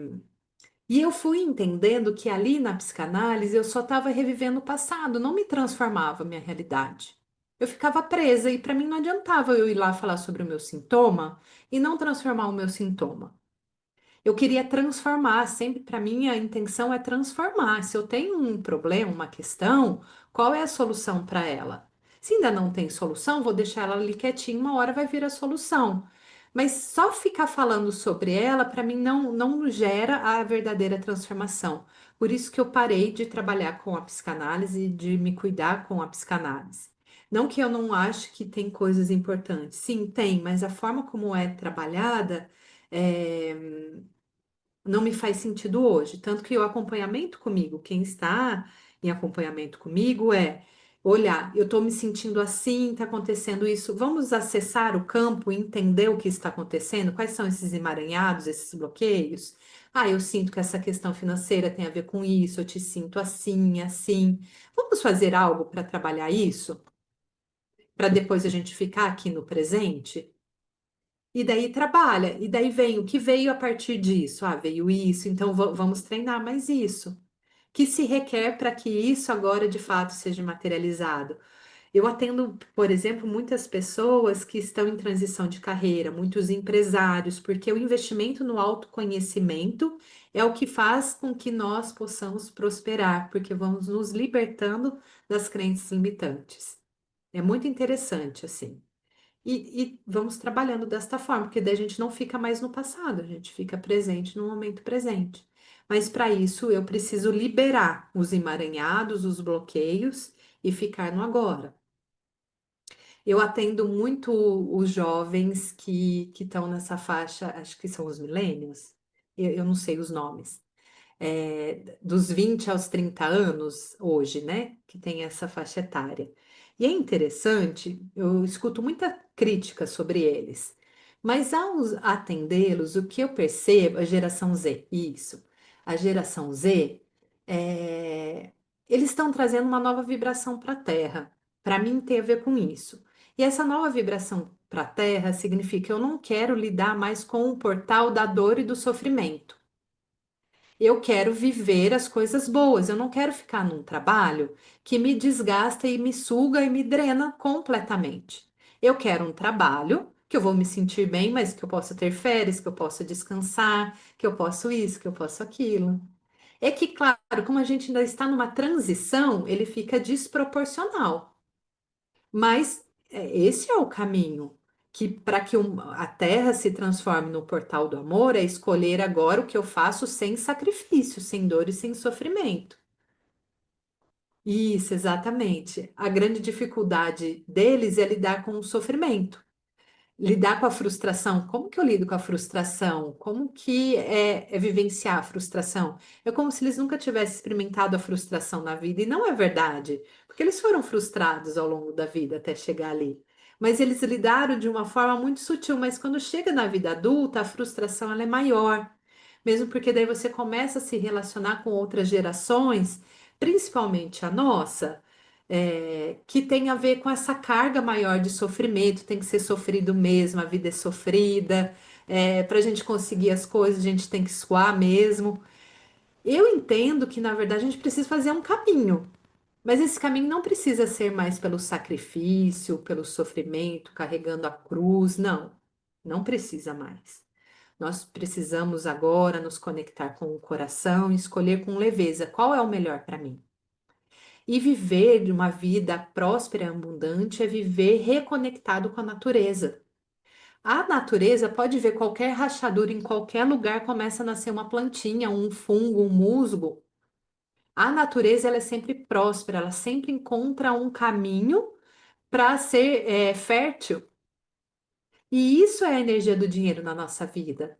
e eu fui entendendo que ali na psicanálise eu só estava revivendo o passado, não me transformava a minha realidade. Eu ficava presa e para mim não adiantava eu ir lá falar sobre o meu sintoma e não transformar o meu sintoma. Eu queria transformar, sempre para mim a intenção é transformar. Se eu tenho um problema, uma questão, qual é a solução para ela? Se ainda não tem solução, vou deixar ela ali quietinha, uma hora vai vir a solução. Mas só ficar falando sobre ela, para mim, não gera a verdadeira transformação. Por isso que eu parei de trabalhar com a psicanálise, de me cuidar com a psicanálise. Não que eu não ache que tem coisas importantes. Sim, tem, mas a forma como é trabalhada. Não me faz sentido hoje. Tanto que o acompanhamento comigo, quem está em acompanhamento comigo é olhar, eu estou me sentindo assim, está acontecendo isso. Vamos acessar o campo e entender o que está acontecendo? Quais são esses emaranhados, esses bloqueios? Ah, eu sinto que essa questão financeira tem a ver com isso, eu te sinto assim, assim. Vamos fazer algo para trabalhar isso? Para depois a gente ficar aqui no presente? E daí trabalha, e daí vem o que veio a partir disso. Ah, veio isso, então vamos treinar mais isso. Que se requer para que isso agora de fato seja materializado? Eu atendo, por exemplo, muitas pessoas que estão em transição de carreira, muitos empresários, porque o investimento no autoconhecimento é o que faz com que nós possamos prosperar, porque vamos nos libertando das crenças limitantes. É muito interessante, assim. E vamos trabalhando desta forma, porque daí a gente não fica mais no passado, a gente fica presente no momento presente. Mas para isso eu preciso liberar os emaranhados, os bloqueios e ficar no agora. Eu atendo muito os jovens que estão nessa faixa, acho que são os millennials, eu não sei os nomes, dos 20 aos 30 anos hoje, né? Que tem essa faixa etária. E é interessante, eu escuto muita crítica sobre eles, mas ao atendê-los, o que eu percebo, a geração Z, isso, a geração Z, é, eles estão trazendo uma nova vibração para a Terra. Para mim, tem a ver com isso. E essa nova vibração para a Terra significa que eu não quero lidar mais com o portal da dor e do sofrimento. Eu quero viver as coisas boas. Eu não quero ficar num trabalho que me desgasta e me suga e me drena completamente. Eu quero um trabalho que eu vou me sentir bem, mas que eu possa ter férias, que eu possa descansar, que eu possa isso, que eu possa aquilo. É que, claro, como a gente ainda está numa transição, ele fica desproporcional. Mas esse é o caminho. Que para que a Terra se transforme no portal do amor é escolher agora o que eu faço sem sacrifício, sem dor e sem sofrimento. Isso, exatamente. A grande dificuldade deles é lidar com o sofrimento. Lidar com a frustração. Como que eu lido com a frustração? Como que é vivenciar a frustração? É como se eles nunca tivessem experimentado a frustração na vida, e não é verdade, porque eles foram frustrados ao longo da vida até chegar ali. Mas eles lidaram de uma forma muito sutil, mas quando chega na vida adulta, a frustração ela é maior. Mesmo porque daí você começa a se relacionar com outras gerações, principalmente a nossa que tem a ver com essa carga maior de sofrimento, tem que ser sofrido mesmo, a vida é sofrida, para a gente conseguir as coisas, a gente tem que suar mesmo. Eu entendo que, na verdade, a gente precisa fazer um caminho, mas esse caminho não precisa ser mais pelo sacrifício, pelo sofrimento, carregando a cruz, não, não precisa mais. Nós precisamos agora nos conectar com o coração e escolher com leveza qual é o melhor para mim. E viver de uma vida próspera e abundante é viver reconectado com a natureza. A natureza pode ver qualquer rachadura em qualquer lugar, começa a nascer uma plantinha, um fungo, um musgo. A natureza ela é sempre próspera, ela sempre encontra um caminho para ser fértil. E isso é a energia do dinheiro na nossa vida.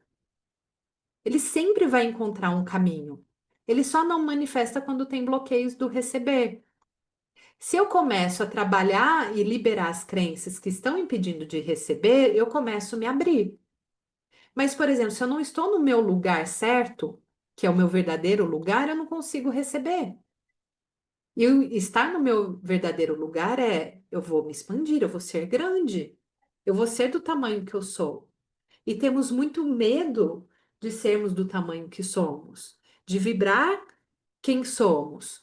Ele sempre vai encontrar um caminho. Ele só não manifesta quando tem bloqueios do receber. Se eu começo a trabalhar e liberar as crenças que estão impedindo de receber, eu começo a me abrir. Mas, por exemplo, se eu não estou no meu lugar certo, que é o meu verdadeiro lugar, eu não consigo receber. E estar no meu verdadeiro lugar eu vou me expandir, eu vou ser grande, eu vou ser do tamanho que eu sou. E temos muito medo de sermos do tamanho que somos, de vibrar quem somos.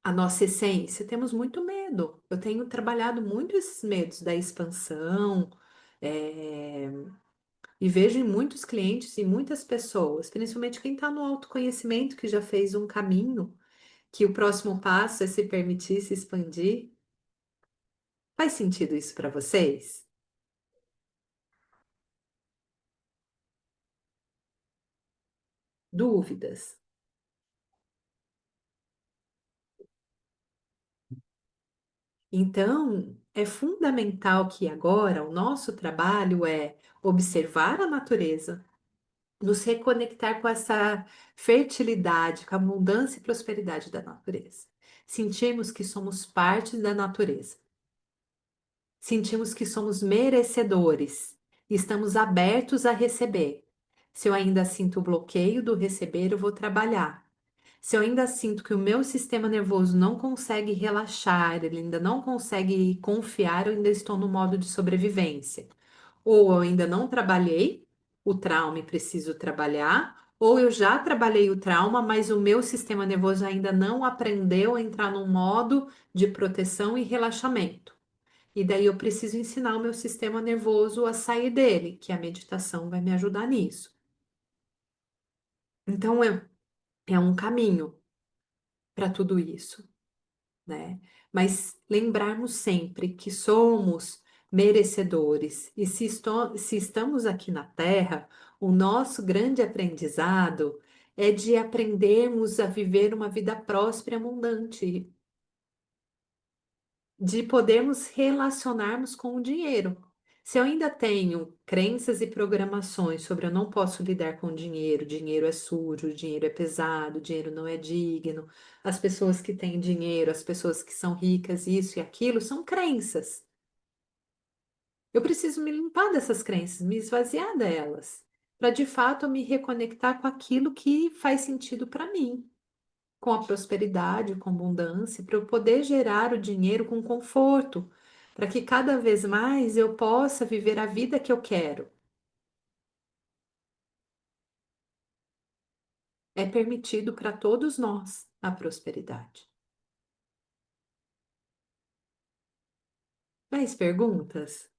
A nossa essência, temos muito medo. Eu tenho trabalhado muito esses medos da expansão, eh, e vejo em muitos clientes e muitas pessoas, principalmente quem está no autoconhecimento, que já fez um caminho, que o próximo passo é se permitir se expandir. Faz sentido isso para vocês? Dúvidas? Então, é fundamental que agora o nosso trabalho é observar a natureza, nos reconectar com essa fertilidade, com a abundância e prosperidade da natureza. Sentirmos que somos parte da natureza. Sentimos que somos merecedores e estamos abertos a receber. Se eu ainda sinto o bloqueio do receber, eu vou trabalhar. Se eu ainda sinto que o meu sistema nervoso não consegue relaxar, ele ainda não consegue confiar, eu ainda estou no modo de sobrevivência. Ou eu ainda não trabalhei o trauma e preciso trabalhar, ou eu já trabalhei o trauma, mas o meu sistema nervoso ainda não aprendeu a entrar num modo de proteção e relaxamento. E daí eu preciso ensinar o meu sistema nervoso a sair dele, que a meditação vai me ajudar nisso. Então é um caminho para tudo isso, né? Mas lembrarmos sempre que somos merecedores e se estamos aqui na Terra, o nosso grande aprendizado é de aprendermos a viver uma vida próspera e abundante, de podermos relacionarmos com o dinheiro. Se eu ainda tenho crenças e programações sobre eu não posso lidar com dinheiro, dinheiro é sujo, dinheiro é pesado, dinheiro não é digno, as pessoas que têm dinheiro, as pessoas que são ricas, isso e aquilo, são crenças. Eu preciso me limpar dessas crenças, me esvaziar delas, para de fato eu me reconectar com aquilo que faz sentido para mim, com a prosperidade, com abundância, para eu poder gerar o dinheiro com conforto, para que cada vez mais eu possa viver a vida que eu quero. É permitido para todos nós a prosperidade. Mais perguntas?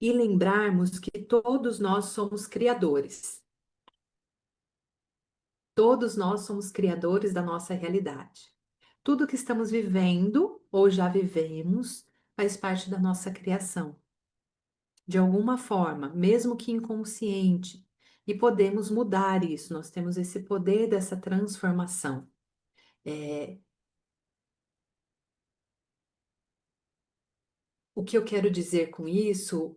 E lembrarmos que todos nós somos criadores. Todos nós somos criadores da nossa realidade. Tudo que estamos vivendo ou já vivemos faz parte da nossa criação, de alguma forma, mesmo que inconsciente, e podemos mudar isso, nós temos esse poder dessa transformação. É, o que eu quero dizer com isso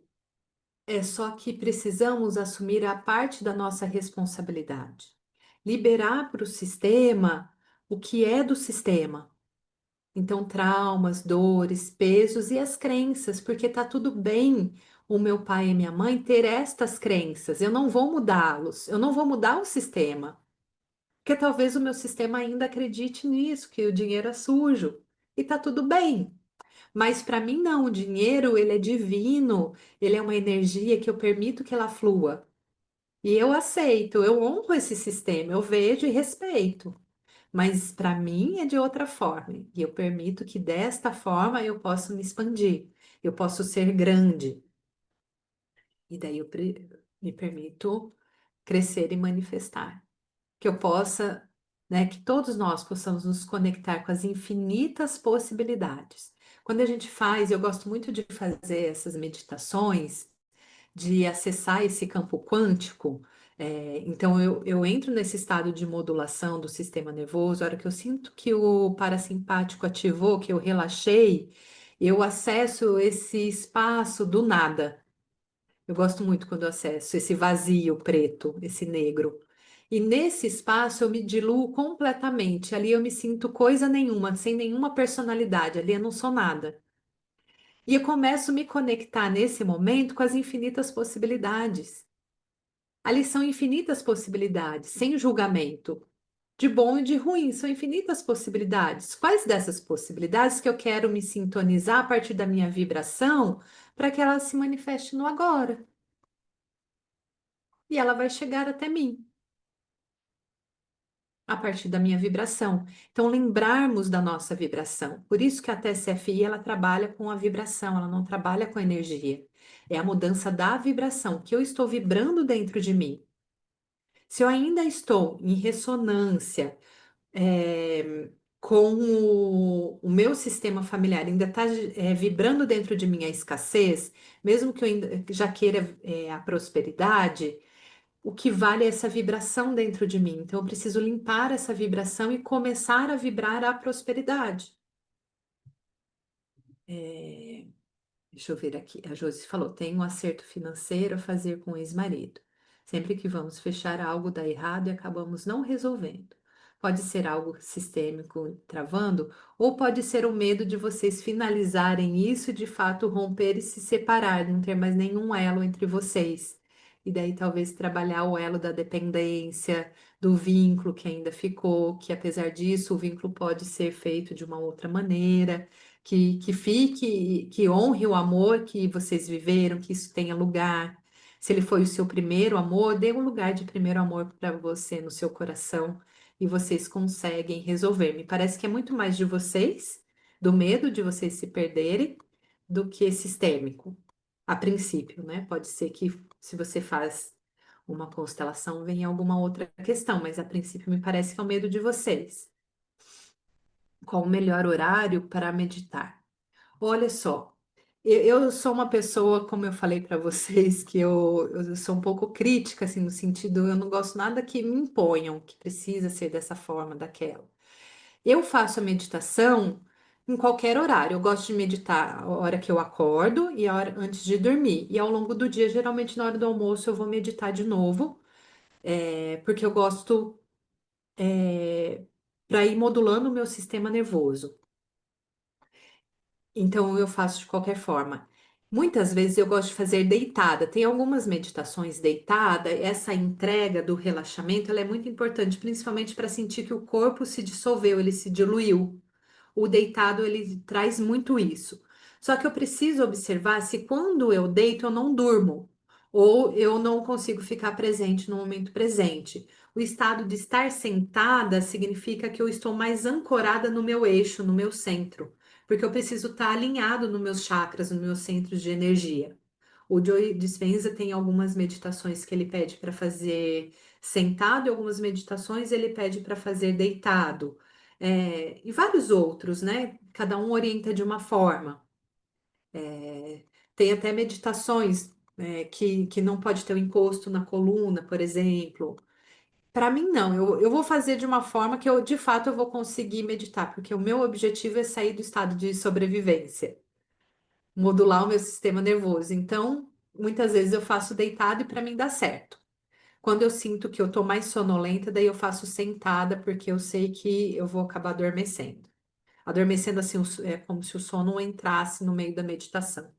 é só que precisamos assumir a parte da nossa responsabilidade, liberar para o sistema o que é do sistema. Então, traumas, dores, pesos e as crenças, porque tá tudo bem o meu pai e minha mãe ter estas crenças. Eu não vou mudá-los, eu não vou mudar o sistema, porque talvez o meu sistema ainda acredite nisso, que o dinheiro é sujo. E tá tudo bem. Mas para mim não, o dinheiro, ele é divino, ele é uma energia que eu permito que ela flua. E eu aceito, eu honro esse sistema, eu vejo e respeito. Mas para mim é de outra forma. E eu permito que desta forma eu possa me expandir. Eu posso ser grande. E daí me permito crescer e manifestar. Que eu possa, né, que todos nós possamos nos conectar com as infinitas possibilidades. Quando a gente faz, eu gosto muito de fazer essas meditações de acessar esse campo quântico. Então, eu entro nesse estado de modulação do sistema nervoso, a hora que eu sinto que o parasimpático ativou, que eu relaxei, eu acesso esse espaço do nada. Eu gosto muito quando eu acesso esse vazio preto, esse negro. E nesse espaço eu me diluo completamente. Ali eu me sinto coisa nenhuma, sem nenhuma personalidade. Ali eu não sou nada. E eu começo a me conectar nesse momento com as infinitas possibilidades. Ali são infinitas possibilidades, sem julgamento, de bom e de ruim, são infinitas possibilidades. Quais dessas possibilidades que eu quero me sintonizar a partir da minha vibração para que ela se manifeste no agora? E ela vai chegar até mim a partir da minha vibração. Então, lembrarmos da nossa vibração. Por isso que a TSFI ela trabalha com a vibração, ela não trabalha com a energia. É a mudança da vibração que eu estou vibrando dentro de mim. Se eu ainda estou em ressonância com o meu sistema familiar, ainda está vibrando dentro de mim a escassez, mesmo que eu ainda já queira a prosperidade, o que vale é essa vibração dentro de mim. Então, eu preciso limpar essa vibração e começar a vibrar a prosperidade. É, Deixa eu ver aqui. A Josi falou: tem um acerto financeiro a fazer com o ex-marido. Sempre que vamos fechar algo dá errado e acabamos não resolvendo. Pode ser algo sistêmico travando, ou pode ser o medo de vocês finalizarem isso e de fato romper e se separar, não ter mais nenhum elo entre vocês. E daí talvez trabalhar o elo da dependência, do vínculo que ainda ficou, que apesar disso o vínculo pode ser feito de uma outra maneira. que fique, que honre o amor que vocês viveram, que isso tenha lugar. Se ele foi o seu primeiro amor, dê um lugar de primeiro amor para você no seu coração e vocês conseguem resolver. Me parece que é muito mais de vocês, do medo de vocês se perderem, do que sistêmico, a princípio, né? Pode ser que se você faz uma constelação, venha alguma outra questão, mas a princípio me parece que é o medo de vocês. Qual o melhor horário para meditar? Olha só, eu sou uma pessoa, como eu falei para vocês, que eu sou um pouco crítica, assim, no sentido, eu não gosto nada que me imponham, que precisa ser dessa forma, daquela. Eu faço a meditação em qualquer horário. Eu gosto de meditar a hora que eu acordo e a hora antes de dormir. E ao longo do dia, geralmente na hora do almoço, eu vou meditar de novo, porque eu gosto, para ir modulando o meu sistema nervoso. Então eu faço de qualquer forma. Muitas vezes eu gosto de fazer deitada. Tem algumas meditações deitada, essa entrega do relaxamento, ela é muito importante, principalmente para sentir que o corpo se dissolveu, ele se diluiu. O deitado ele traz muito isso. Só que eu preciso observar se quando eu deito eu não durmo ou eu não consigo ficar presente no momento presente. O estado de estar sentada significa que eu estou mais ancorada no meu eixo, no meu centro, porque eu preciso estar alinhado nos meus chakras, nos meus centros de energia. O Joe Dispenza tem algumas meditações que ele pede para fazer sentado e algumas meditações ele pede para fazer deitado. E vários outros, né? Cada um orienta de uma forma. É, tem até meditações, que não pode ter o encosto na coluna, por exemplo. Para mim, não. Eu vou fazer de uma forma que eu, de fato, eu vou conseguir meditar, porque o meu objetivo é sair do estado de sobrevivência, modular o meu sistema nervoso. Então, muitas vezes eu faço deitado e para mim dá certo. Quando eu sinto que eu tô mais sonolenta, daí eu faço sentada, porque eu sei que eu vou acabar adormecendo. Adormecendo assim, é como se o sono entrasse no meio da meditação.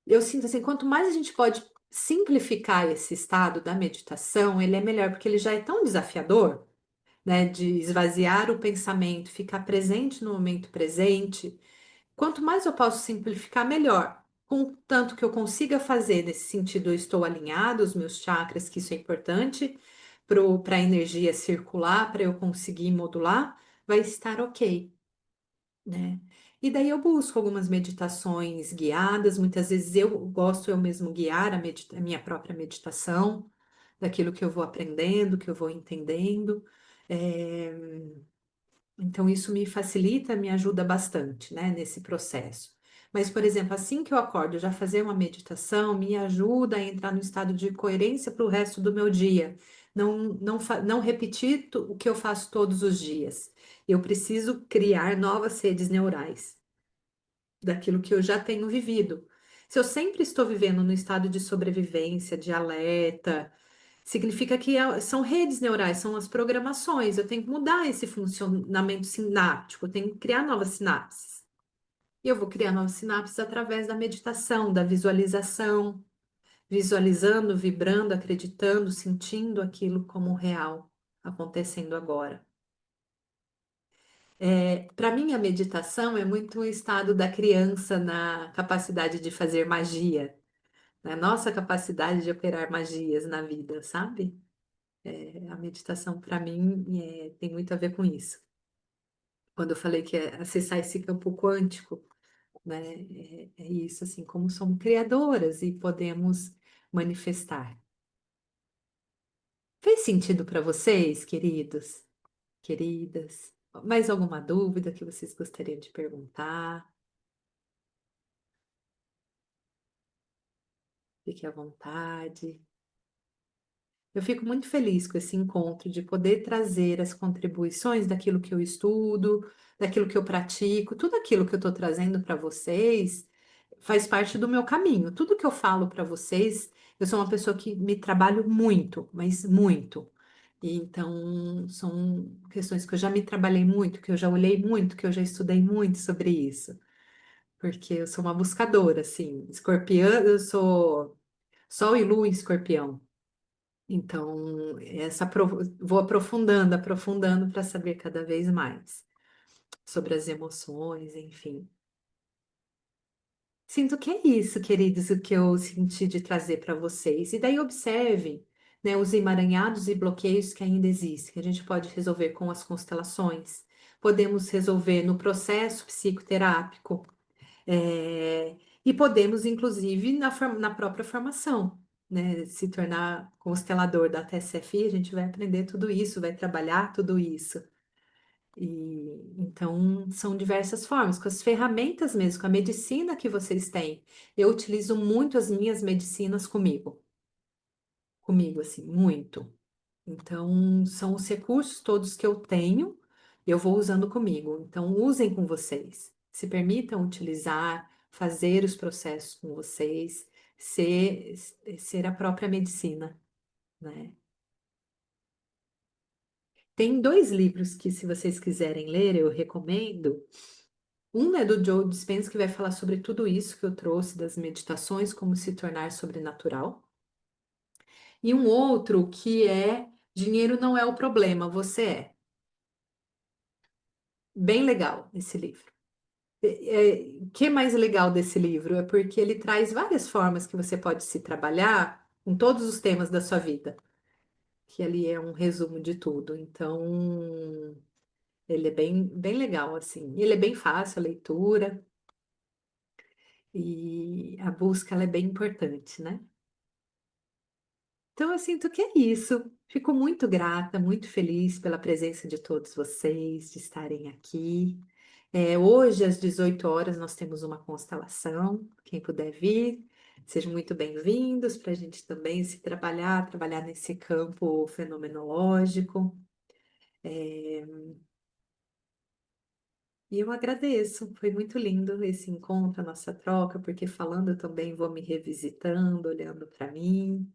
Eu sinto assim, quanto mais a gente pode simplificar esse estado da meditação, ele é melhor, porque ele já é tão desafiador, né, de esvaziar o pensamento, ficar presente no momento presente. Quanto mais eu posso simplificar, melhor. Contanto que eu consiga fazer nesse sentido, eu estou alinhado, os meus chakras, que isso é importante, para a energia circular, para eu conseguir modular, vai estar ok, né? E daí eu busco algumas meditações guiadas, muitas vezes eu gosto eu mesmo guiar a minha própria meditação, daquilo que eu vou aprendendo, que eu vou entendendo. Eh, então, isso me facilita, me ajuda bastante, né, nesse processo. Mas, por exemplo, assim que eu acordo, já fazer uma meditação me ajuda a entrar no estado de coerência para o resto do meu dia. Não repetir o que eu faço todos os dias. Eu preciso criar novas redes neurais daquilo que eu já tenho vivido. Se eu sempre estou vivendo no estado de sobrevivência, de alerta, significa que são redes neurais, são as programações. Eu tenho que mudar esse funcionamento sináptico, eu tenho que criar novas sinapses. E eu vou criar novas sinapses através da meditação, da visualização, visualizando, vibrando, acreditando, sentindo aquilo como real acontecendo agora. Para mim, a meditação é muito o estado da criança na capacidade de fazer magia, na nossa capacidade de operar magias na vida, sabe? A meditação, para mim, tem muito a ver com isso. Quando eu falei que é acessar esse campo quântico, né? É isso, assim, como somos criadoras e podemos manifestar. Fez sentido para vocês, queridos, queridas? Mais alguma dúvida que vocês gostariam de perguntar? Fique à vontade. Eu fico muito feliz com esse encontro de poder trazer as contribuições daquilo que eu estudo, daquilo que eu pratico, tudo aquilo que eu estou trazendo para vocês faz parte do meu caminho. Tudo que eu falo para vocês, eu sou uma pessoa que me trabalho muito, mas muito. E então, são questões que eu já me trabalhei muito, que eu já olhei muito, que eu já estudei muito sobre isso. Porque eu sou uma buscadora, assim, escorpião, eu sou Sol e Lua em Escorpião. Então, vou aprofundando, aprofundando para saber cada vez mais. sobre as emoções, enfim. Sinto que é isso, queridos, o que eu senti de trazer para vocês. E daí observe, né, os emaranhados e bloqueios que ainda existem, que a gente pode resolver com as constelações. Podemos resolver no processo psicoterápico, e podemos, inclusive, na própria formação, né, se tornar constelador da TSFI, a gente vai aprender tudo isso, vai trabalhar tudo isso. E então são diversas formas, com as ferramentas mesmo, com a medicina que vocês têm. Eu utilizo muito as minhas medicinas comigo assim, muito. Então são os recursos todos que eu tenho, eu vou usando comigo. Então usem com vocês. Se permitam utilizar, fazer os processos com vocês, ser, ser a própria medicina, né? Tem dois livros que, se vocês quiserem ler, eu recomendo. Um é do Joe Dispenza, que vai falar sobre tudo isso que eu trouxe das meditações, como se tornar sobrenatural. E um outro que é Dinheiro não é o problema, você é. Bem legal esse livro. O que é mais legal desse livro? É porque ele traz várias formas que você pode se trabalhar com todos os temas da sua vida, que ali é um resumo de tudo. Então, ele é bem legal, assim. Ele é bem fácil a leitura e a busca ela é bem importante, né? Então, eu sinto que é isso. Fico muito grata, muito feliz pela presença de todos vocês, de estarem aqui. Hoje, às 18 horas, nós temos uma constelação. Quem puder vir, sejam muito bem-vindos para a gente também se trabalhar nesse campo fenomenológico. É, E eu agradeço, foi muito lindo esse encontro, a nossa troca, porque falando eu também vou me revisitando, olhando para mim.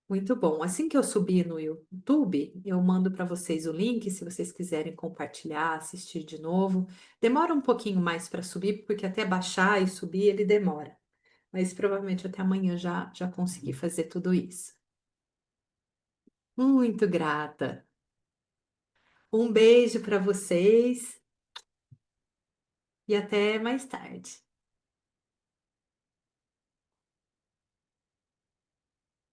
Muito bom. Assim que eu subir no YouTube, eu mando para vocês o link, se vocês quiserem compartilhar, assistir de novo. Demora um pouquinho mais para subir, porque até baixar e subir ele demora. Mas provavelmente até amanhã já consegui fazer tudo isso. Muito grata. Um beijo para vocês e até mais tarde.